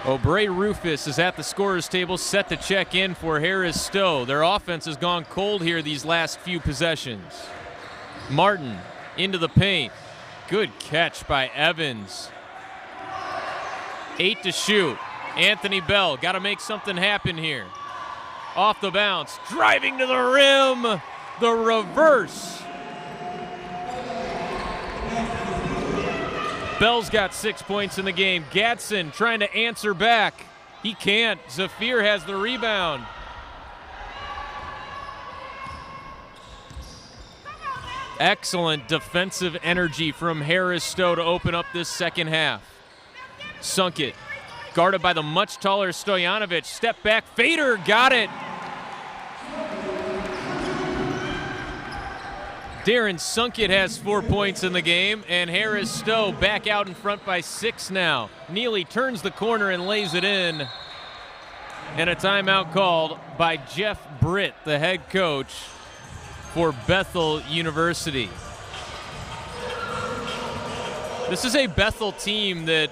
O'Bray Rufus is at the scorer's table, set to check in for Harris-Stowe. Their offense has gone cold here these last few possessions. Martin into the paint. Good catch by Evans. 8 to shoot. Anthony Bell got to make something happen here. Off the bounce, driving to the rim. The reverse. Bell's got 6 points in the game. Gadsden trying to answer back. He can't. Zafir has the rebound. Excellent defensive energy from Harris-Stowe to open up this second half. Sunkett, guarded by the much taller Stojanovic. Step back, Fader got it. Darren Sunkett has 4 points in the game, and Harris-Stowe back out in front by 6 now. Neely turns the corner and lays it in. And a timeout called by Jeff Britt, the head coach for Bethel University. This is a Bethel team that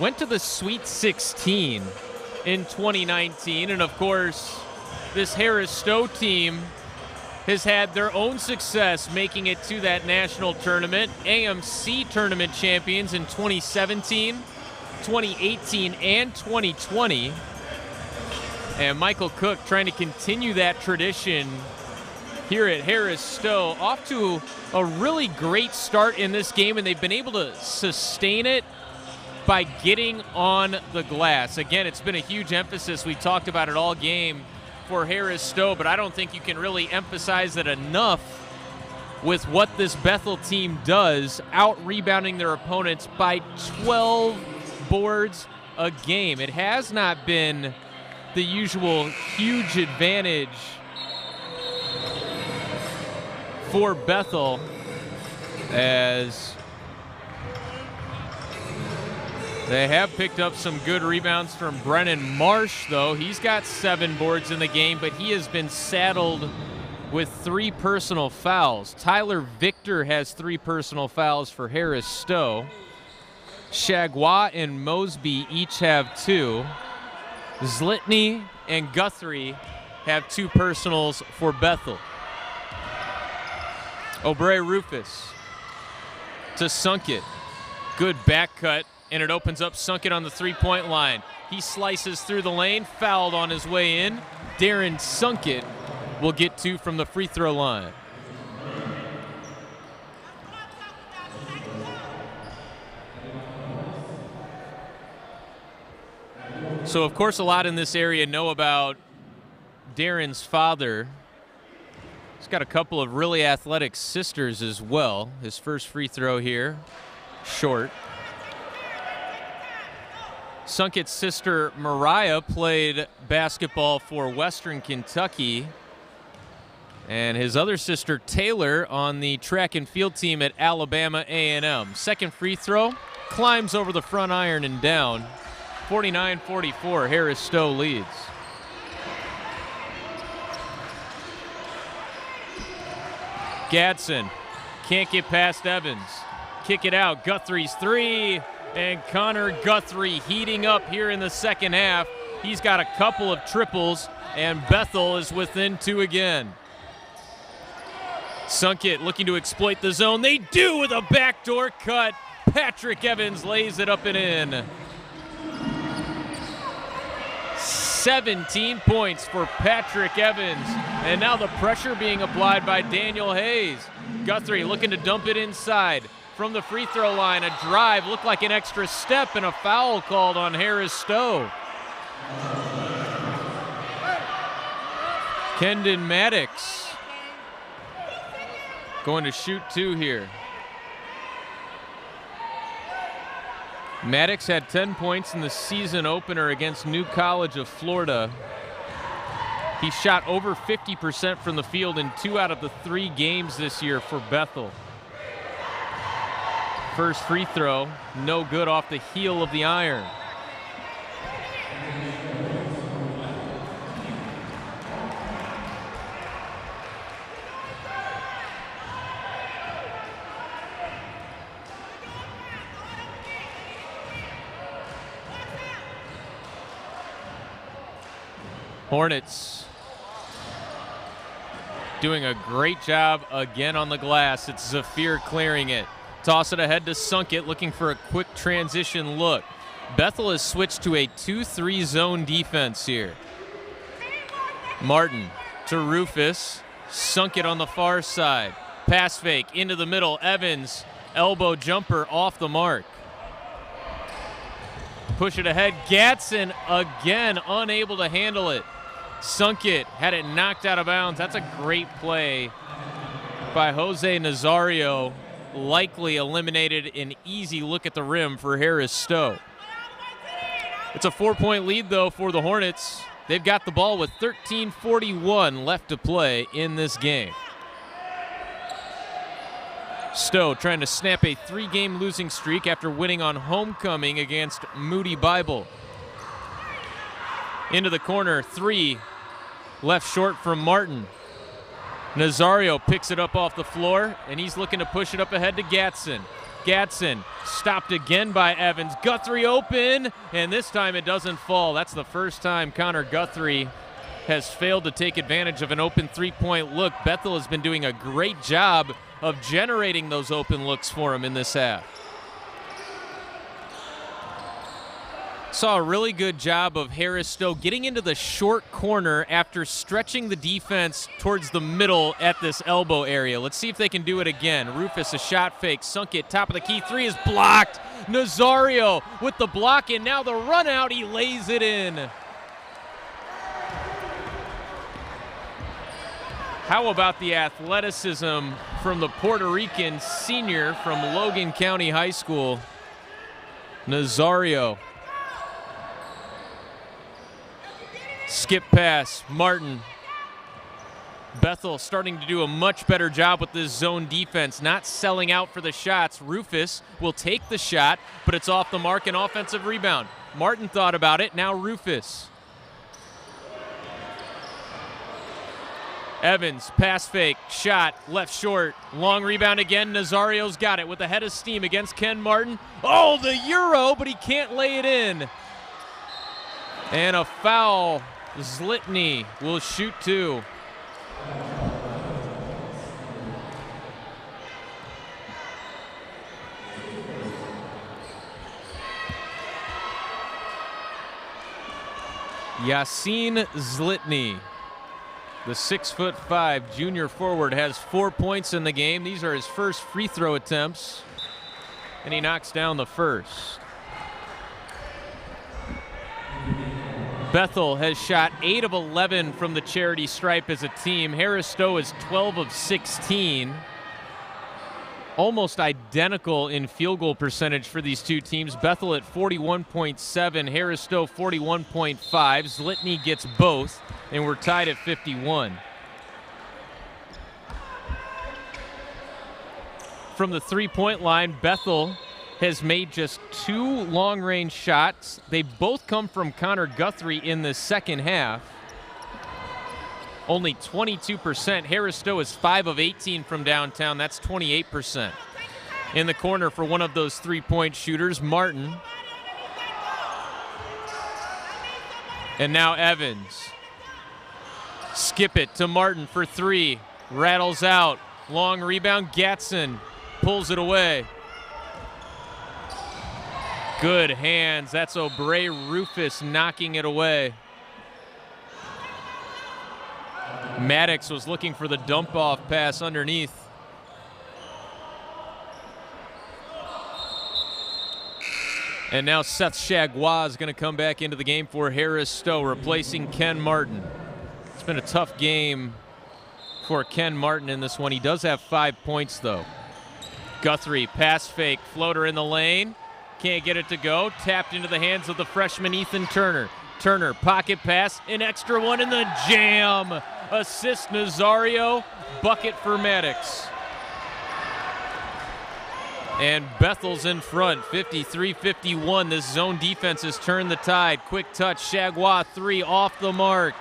went to the Sweet 16 in 2019, and of course, this Harris-Stowe team has had their own success making it to that national tournament. AMC tournament champions in 2017, 2018, and 2020. And Michael Cook trying to continue that tradition here at Harris-Stowe. Off to a really great start in this game, and they've been able to sustain it by getting on the glass. Again, it's been a huge emphasis. We talked about it all game for Harris-Stowe, but I don't think you can really emphasize it enough with what this Bethel team does, out-rebounding their opponents by 12 boards a game. It has not been the usual huge advantage for Bethel, as they have picked up some good rebounds from Brennan Marsh, though. He's got 7 boards in the game, but he has been saddled with 3 personal fouls. Tyler Victor has 3 personal fouls for Harris-Stowe. Chagua and Mosby each have 2. Zlitny and Guthrie have 2 personals for Bethel. O'Bray Rufus to Sunkett. Good back cut, and it opens up Sunkett on the 3-point line. He slices through the lane, fouled on his way in. Darren Sunkett will get 2 from the free throw line. So, of course, a lot in this area know about Darren's father. He's got a couple of really athletic sisters as well. His first free throw here, short. Sunket's sister Mariah played basketball for Western Kentucky, and his other sister Taylor on the track and field team at Alabama A&M. Second free throw, climbs over the front iron and down. 49-44, Harris-Stowe leads. Gadsden can't get past Evans. Kick it out, Guthrie's three, and Connor Guthrie heating up here in the second half. He's got a couple of triples, and Bethel is within two again. Sunket looking to exploit the zone. They do with a backdoor cut. Patrick Evans lays it up and in. 17 points for Patrick Evans. And now the pressure being applied by Daniel Hayes. Guthrie looking to dump it inside. From the free throw line, a drive looked like an extra step and a foul called on Harris-Stowe. Kendon Maddox going to shoot two here. Maddox had 10 points in the season opener against New College of Florida. He shot over 50% from the field in 2 out of the 3 games this year for Bethel. First free throw, no good off the heel of the iron. Hornets doing a great job again on the glass. It's Zafir clearing it. Toss it ahead to Sunkett, looking for a quick transition look. Bethel has switched to a 2-3 zone defense here. Martin to Rufus. Sunkett on the far side. Pass fake into the middle. Evans, elbow jumper off the mark. Push it ahead. Gadsden again unable to handle it. Sunkett had it knocked out of bounds. That's a great play by Jose Nazario. Likely eliminated an easy look at the rim for Harris-Stowe. It's a 4-point lead, though, for the Hornets. They've got the ball with 13:41 left to play in this game. Stowe trying to snap a 3-game losing streak after winning on homecoming against Moody Bible. Into the corner, 3, left short from Martin. Nazario picks it up off the floor, and he's looking to push it up ahead to Gadsden. Gadsden stopped again by Evans. Guthrie open, and this time it doesn't fall. That's the first time Connor Guthrie has failed to take advantage of an open 3-point look. Bethel has been doing a great job of generating those open looks for him in this half. Saw a really good job of Harris-Stowe getting into the short corner after stretching the defense towards the middle at this elbow area. Let's see if they can do it again. Rufus, a shot fake, sunk it, top of the key, 3 is blocked. Nazario with the block, and now the run out, he lays it in. How about the athleticism from the Puerto Rican senior from Logan County High School, Nazario. Skip pass, Martin. Bethel starting to do a much better job with this zone defense, not selling out for the shots. Rufus will take the shot, but it's off the mark, and offensive rebound. Martin thought about it, now Rufus. Evans, pass fake, shot, left short, long rebound again. Nazario's got it with a head of steam against Ken Martin. Oh, the Euro, but he can't lay it in. And a foul. Zlitny will shoot 2. Yassine Zlitny, the 6'5" junior forward, has 4 points in the game. These are his first free throw attempts, and he knocks down the first. Bethel has shot 8 of 11 from the charity stripe as a team. Harris-Stowe is 12 of 16. almost identical in field goal percentage for these two teams. Bethel at 41.7, Harris-Stowe 41.5. Zlitny gets both, and we're tied at 51. From the three-point line, Bethel has made just 2 long-range shots. They both come from Connor Guthrie in the second half. Only 22%. Harris-Stowe is 5 of 18 from downtown. That's 28%. In the corner for one of those three-point shooters, Martin. And now Evans. Skip it to Martin for 3. Rattles out. Long rebound. Gatson pulls it away. Good hands. That's O'Bray Rufus knocking it away. Maddox was looking for the dump-off pass underneath. And now Seth Chagua is going to come back into the game for Harris-Stowe, replacing Ken Martin. It's been a tough game for Ken Martin in this one. He does have 5 points, though. Guthrie, pass fake, floater in the lane. Can't get it to go. Tapped into the hands of the freshman Ethan Turner. Turner, pocket pass, an extra one in the jam. Assist Nazario, bucket for Maddox. And Bethel's in front, 53-51. This zone defense has turned the tide. Quick touch, Chagua 3 off the mark.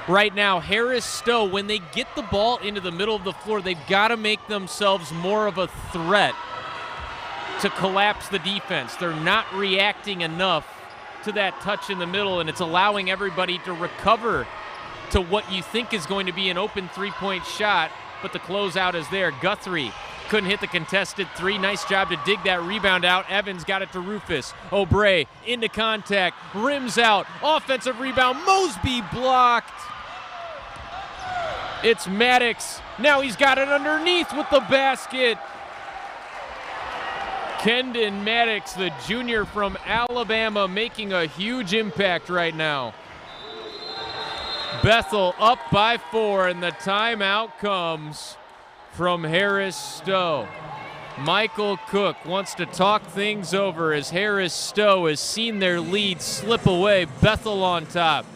Right now, Harris-Stowe, when they get the ball into the middle of the floor, they've got to make themselves more of a threat to collapse the defense. They're not reacting enough to that touch in the middle, and it's allowing everybody to recover to what you think is going to be an open three-point shot, but the closeout is there. Guthrie couldn't hit the contested 3. Nice job to dig that rebound out. Evans got it to Rufus. O'Bray into contact, rims out, offensive rebound. Mosby blocked. It's Maddox. Now he's got it underneath with the basket. Kendon Maddox, the junior from Alabama, making a huge impact right now. Bethel up by 4, and the timeout comes from Harris-Stowe. Michael Cook wants to talk things over as Harris-Stowe has seen their lead slip away. Bethel on top,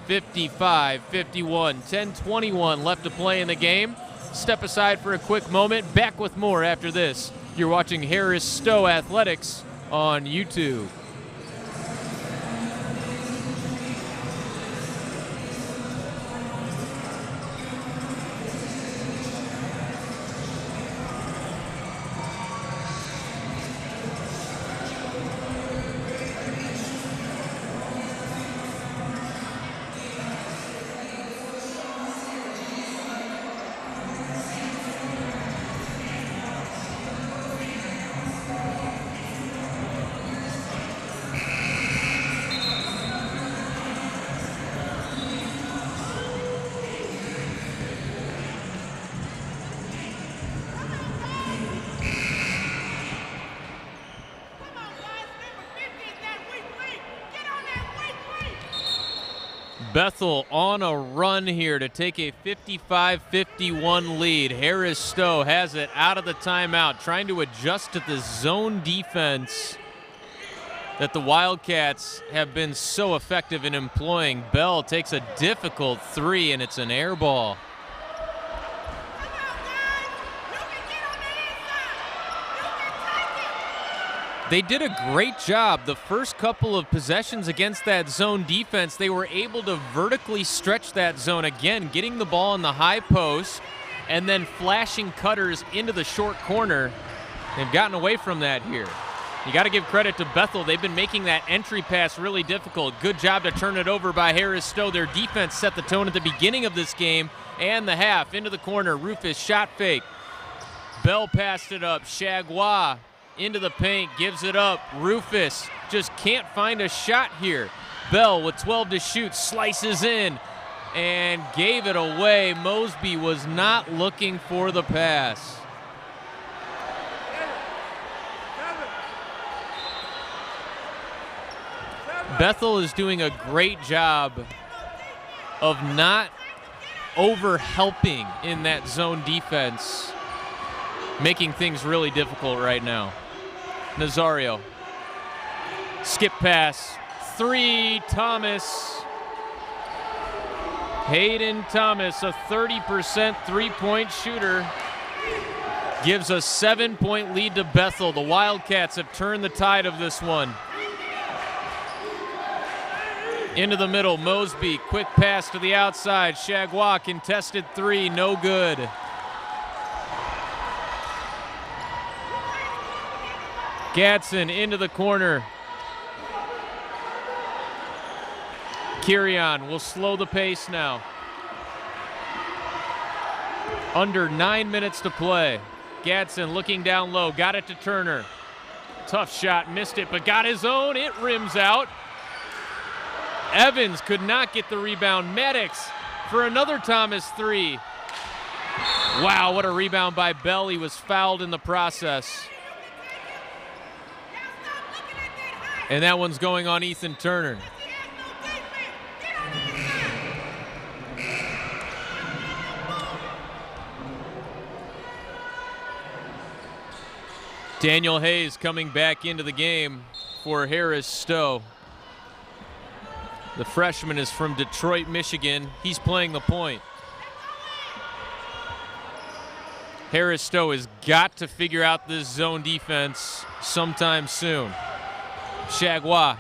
55-51, 10:21 left to play in the game. Step aside for a quick moment. Back with more after this. You're watching Harris-Stowe Athletics on YouTube. Bethel on a run here to take a 55-51 lead. Harris-Stowe has it out of the timeout, trying to adjust to the zone defense that the Wildcats have been so effective in employing. Bell takes a difficult 3, and it's an air ball. They did a great job the first couple of possessions against that zone defense. They were able to vertically stretch that zone again, getting the ball in the high post and then flashing cutters into the short corner. They've gotten away from that here. You got to give credit to Bethel. They've been making that entry pass really difficult. Good job to turn it over by Harris-Stowe. Their defense set the tone at the beginning of this game and the half. Into the corner, Rufus shot fake. Bell passed it up. Chagua into the paint, gives it up. Rufus just can't find a shot here. Bell with 12 to shoot, slices in and gave it away. Mosby was not looking for the pass. Bethel is doing a great job of not over-helping in that zone defense. making things really difficult right now. Nazario. Skip pass. 3, Thomas. Hayden Thomas, a 30% three-point shooter, gives a 7-point lead to Bethel. The Wildcats have turned the tide of this one. Into the middle, Mosby, quick pass to the outside. Chagua, contested 3, no good. Gadsden into the corner. Kirion will slow the pace now. Under 9 minutes to play. Gadsden looking down low, got it to Turner. Tough shot, missed it, but got his own. It rims out. Evans could not get the rebound. Maddox for another Thomas 3. Wow, what a rebound by Bell. He was fouled in the process. And that one's going on Ethan Turner. Daniel Hayes coming back into the game for Harris-Stowe. The freshman is from Detroit, Michigan. He's playing the point. Harris-Stowe has got to figure out this zone defense sometime soon. Chagua,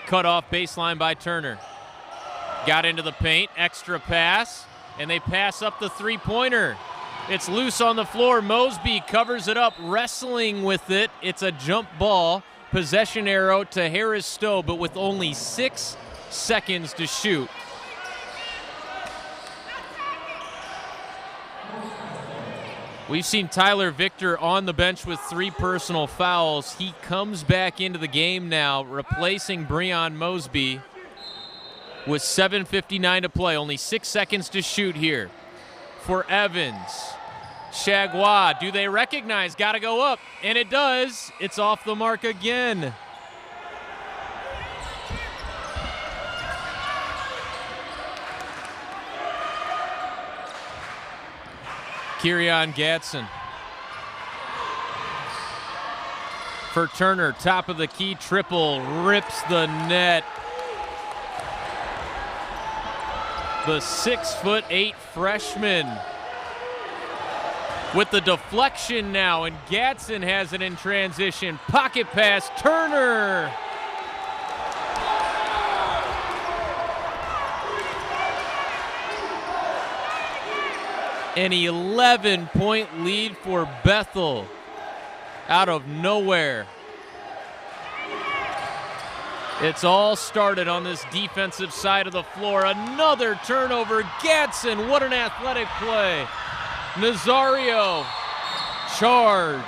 cut off baseline by Turner. Got into the paint, extra pass, and they pass up the three-pointer. It's loose on the floor. Mosby covers it up, wrestling with it. It's a jump ball, possession arrow to Harris-Stowe, but with only 6 seconds to shoot. We've seen Tyler Victor on the bench with 3 personal fouls. He comes back into the game now, replacing Breon Mosby with 7:59 to play. Only 6 seconds to shoot here for Evans. Chagua, do they recognize? Got to go up, and it does. It's off the mark again. Kirion Gadsden. For Turner, top of the key triple, rips the net. The 6'8" freshman with the deflection now, and Gadsden has it in transition. Pocket pass, Turner. An 11-point lead for Bethel out of nowhere. It's all started on this defensive side of the floor. Another turnover. Gadsden, what an athletic play. Nazario, charge.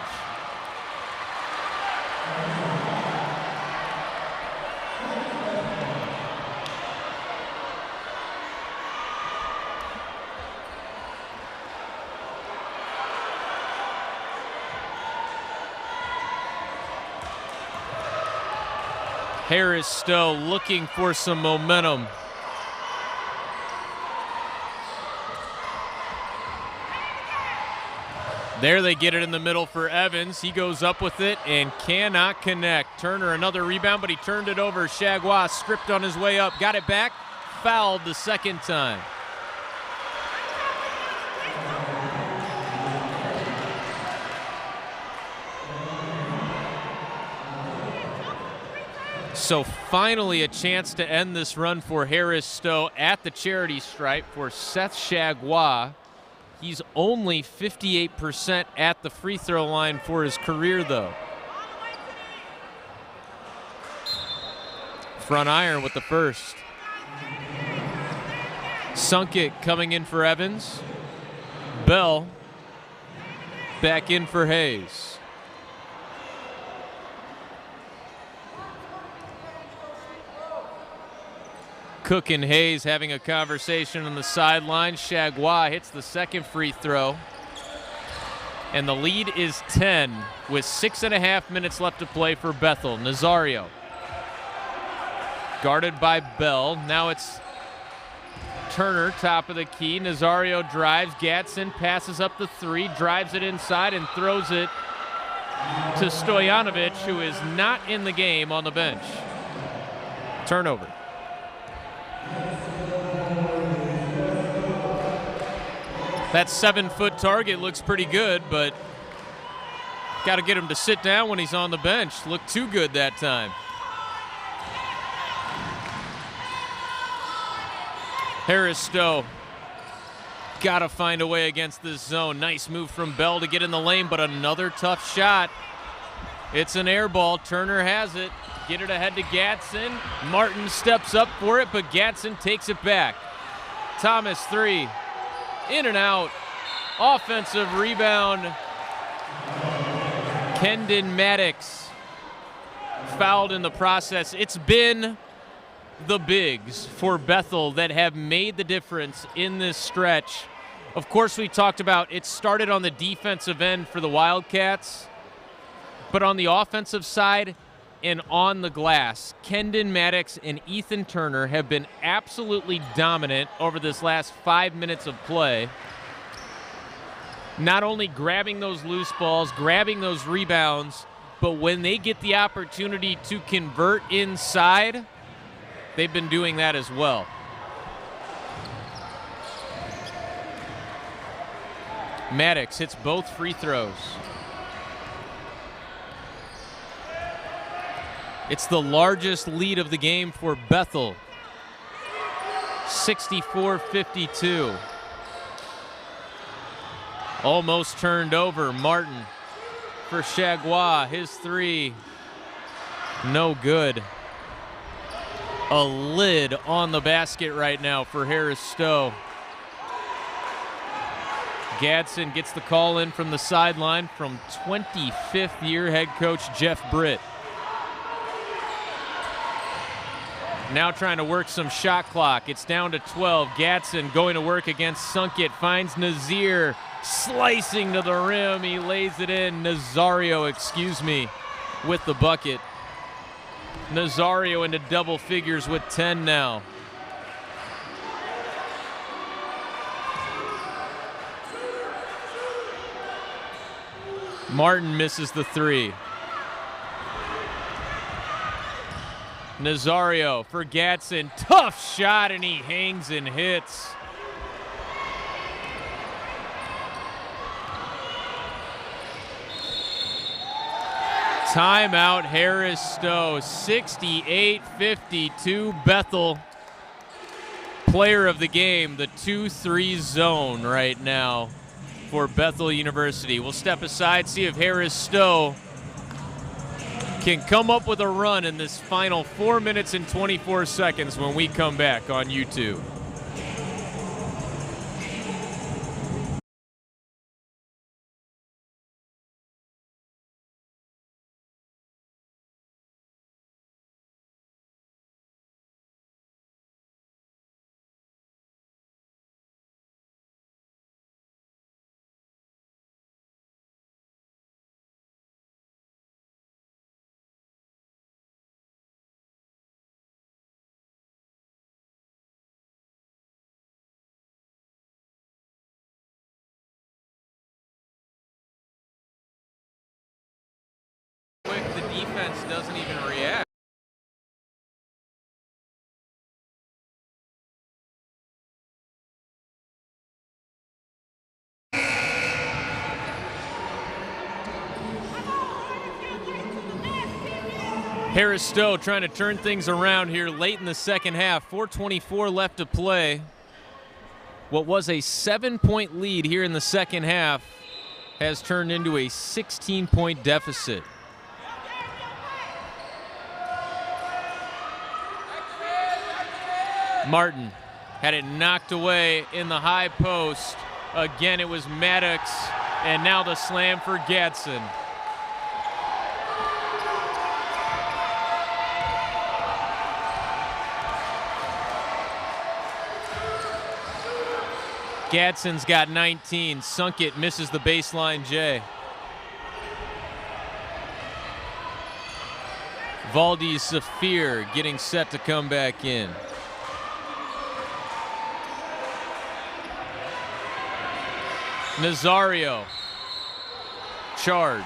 Harris-Stowe looking for some momentum. There they get it in the middle for Evans. He goes up with it and cannot connect. Turner, another rebound, but he turned it over. Chagua stripped on his way up, got it back, fouled the second time. So finally a chance to end this run for Harris-Stowe at the charity stripe for Seth Chagua. He's only 58% at the free throw line for his career, though. Front iron with the first. Sunk it coming in for Evans. Bell back in for Hayes. Cook and Hayes having a conversation on the sideline. Chagua hits the second free throw. And the lead is 10 with 6.5 minutes left to play for Bethel. Nazario. Guarded by Bell. Now it's Turner, top of the key. Nazario drives. Gadsden passes up the 3, drives it inside, and throws it to Stojanovic, who is not in the game on the bench. Turnover. That 7-foot target looks pretty good, but got to get him to sit down when he's on the bench. Looked too good that time. Harris-Stowe got to find a way against this zone. Nice move from Bell to get in the lane, but another tough shot. It's an air ball. Turner has it. Get it ahead to Gadsden. Martin steps up for it, but Gadsden takes it back. Thomas, 3. In and out. Offensive rebound. Kendon Maddox fouled in the process. It's been the bigs for Bethel that have made the difference in this stretch. Of course, we talked about it started on the defensive end for the Wildcats, but on the offensive side and on the glass, Kendon Maddox and Ethan Turner have been absolutely dominant over this last 5 minutes of play. Not only grabbing those loose balls, grabbing those rebounds, but when they get the opportunity to convert inside, they've been doing that as well. Maddox hits both free throws. It's the largest lead of the game for Bethel. 64-52. Almost turned over. Martin for Chagua. His 3. No good. A lid on the basket right now for Harris-Stowe. Gadsden gets the call in from the sideline from 25th year head coach Jeff Britt. Now trying to work some shot clock. It's down to 12. Gadsden going to work against Sunkett. Finds Nazir slicing to the rim. He lays it in. Nazario, with the bucket. Nazario into double figures with 10 now. Martin misses the 3. Nazario for Gadsden. Tough shot, and he hangs and hits. Timeout, Harris-Stowe. 68-52 Bethel. Player of the game, the 2-3 zone right now for Bethel University. We'll step aside, see if Harris-Stowe can come up with a run in this final 4 minutes and 24 seconds when we come back on YouTube. The defense doesn't even react. Harris-Stowe trying to turn things around here late in the second half. 4:24 left to play. What was a 7-point lead here in the second half has turned into a 16-point deficit. Martin had it knocked away in the high post. Again, it was Maddox, and now the slam for Gadsden. Gadsden's got 19. Sunkett misses the baseline J. Valdez Zafir getting set to come back in. Nazario. Charge.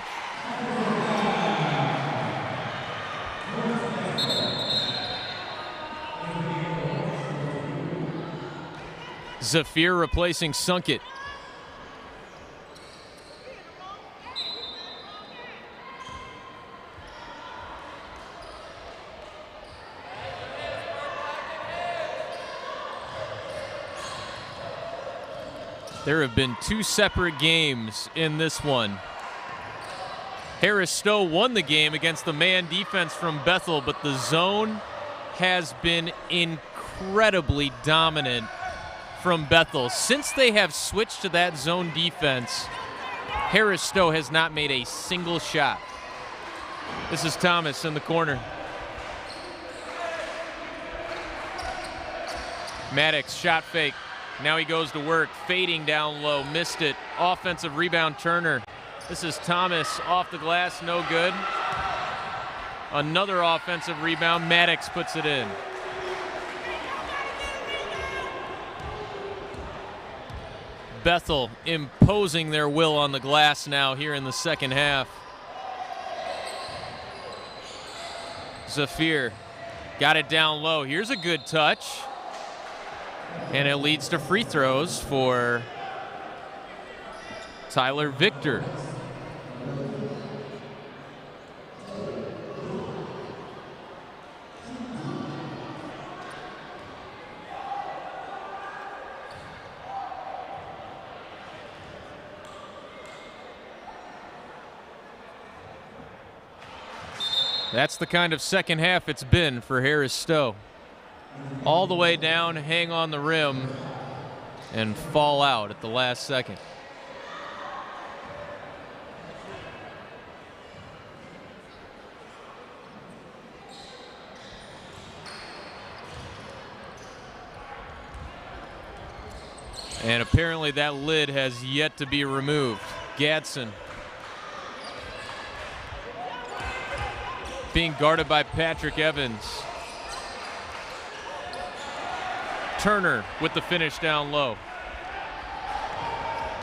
Zafir replacing Sunkett. There have been two separate games in this one. Harris-Stowe won the game against the man defense from Bethel, but the zone has been incredibly dominant from Bethel. Since they have switched to that zone defense, Harris-Stowe has not made a single shot. This is Thomas in the corner. Maddox shot fake. Now he goes to work, fading down low, missed it. Offensive rebound, Turner. This is Thomas off the glass, no good. Another offensive rebound, Maddox puts it in. Bethel imposing their will on the glass now here in the second half. Zafir got it down low. Here's a good touch. And it leads to free throws for Tyler Victor. That's the kind of second half it's been for Harris-Stowe. All the way down, hang on the rim, and fall out at the last second. And apparently that lid has yet to be removed. Gadsden being guarded by Patrick Evans. Turner with the finish down low.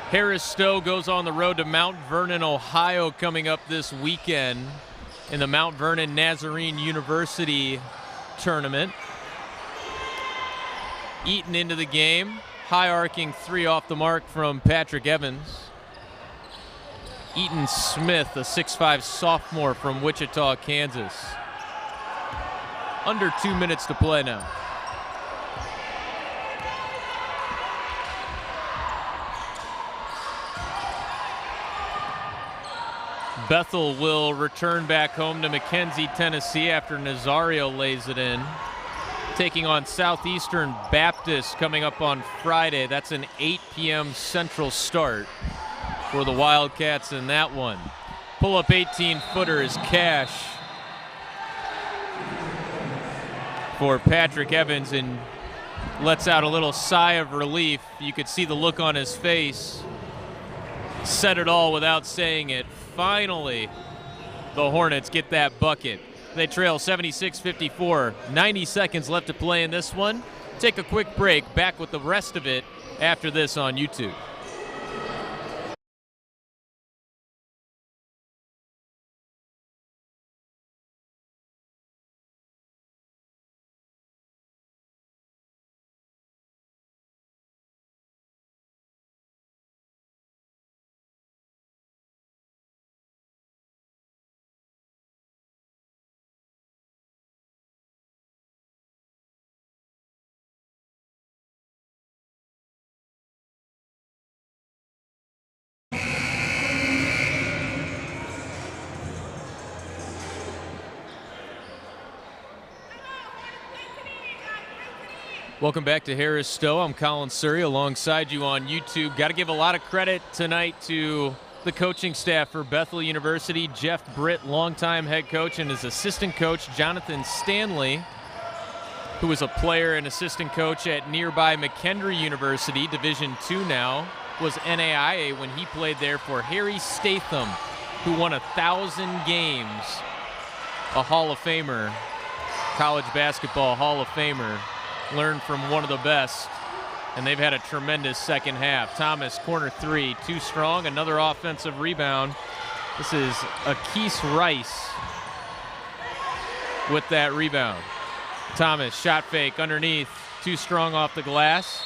Harris-Stowe goes on the road to Mount Vernon, Ohio coming up this weekend in the Mount Vernon Nazarene University tournament. Eaton into the game. High arcing three off the mark from Patrick Evans. Eaton Smith, a 6'5" sophomore from Wichita, Kansas. Under 2 minutes to play now. Bethel will return back home to McKenzie, Tennessee after Nazario lays it in. Taking on Southeastern Baptist coming up on Friday. That's an 8 p.m. Central start for the Wildcats in that one. Pull-up 18-footer is Cash for Patrick Evans and lets out a little sigh of relief. You could see the look on his face. Said it all without saying it. Finally, the Hornets get that bucket. They trail 76-54. 90 seconds left to play in this one. Take a quick break. Back with the rest of it after this on YouTube. Welcome back to Harris-Stowe. I'm Colin Surrey alongside you on YouTube. Got to give a lot of credit tonight to the coaching staff for Bethel University. Jeff Britt, longtime head coach, and his assistant coach, Jonathan Stanley, who was a player and assistant coach at nearby McHenry University, Division II now, was NAIA when he played there for Harry Statham, who won 1,000 games, a Hall of Famer, college basketball Hall of Famer. Learned from one of the best, and they've had a tremendous second half. Thomas, corner three, too strong. Another offensive rebound. This is Akis Rice with that rebound. Thomas, shot fake underneath, too strong off the glass.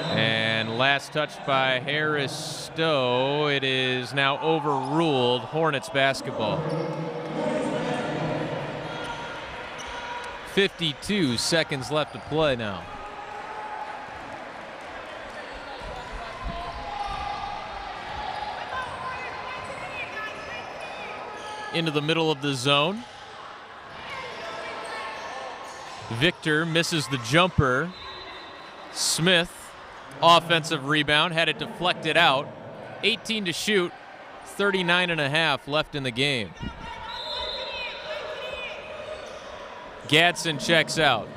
And last touched by Harris-Stowe. It is now overruled. Hornets basketball. 52 seconds left to play now. Into the middle of the zone. Victor misses the jumper. Smith, offensive rebound, had it deflected out. 18 to shoot, 39.5 left in the game. Gadsden checks out.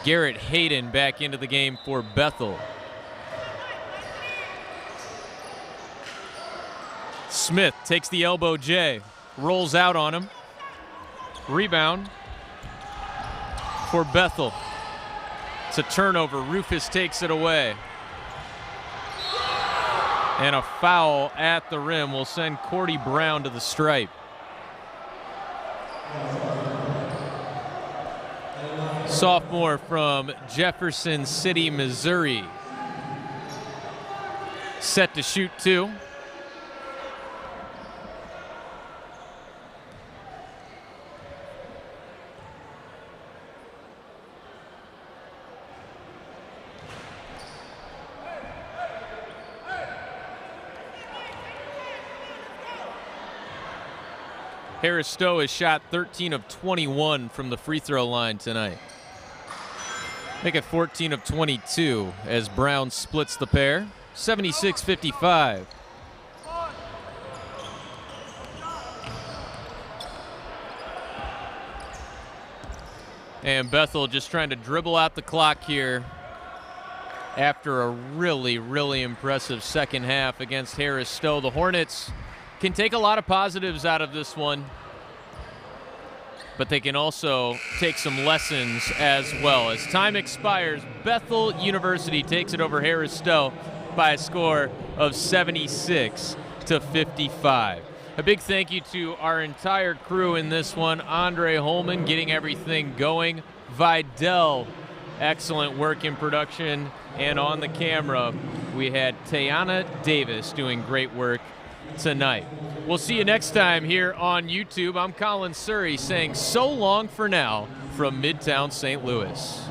Garrett Hayden back into the game for Bethel. Smith takes the elbow J, rolls out on him. Rebound for Bethel. It's a turnover. Rufus takes it away. And a foul at the rim will send Cordy Brown to the stripe. Sophomore from Jefferson City, Missouri. Set to shoot two. Harris-Stowe has shot 13 of 21 from the free throw line tonight. Make it 14 of 22 as Brown splits the pair. 76-55. And Bethel just trying to dribble out the clock here after a really, really impressive second half against Harris-Stowe. The Hornets can take a lot of positives out of this one, but they can also take some lessons as well. As time expires, Bethel University takes it over Harris-Stowe by a score of 76-55. A big thank you to our entire crew in this one. Andre Holman getting everything going. Vidal, excellent work in production. And on the camera, we had Tayana Davis doing great work tonight. We'll see you next time here on YouTube. I'm Colin Surrey saying so long for now from Midtown St. Louis.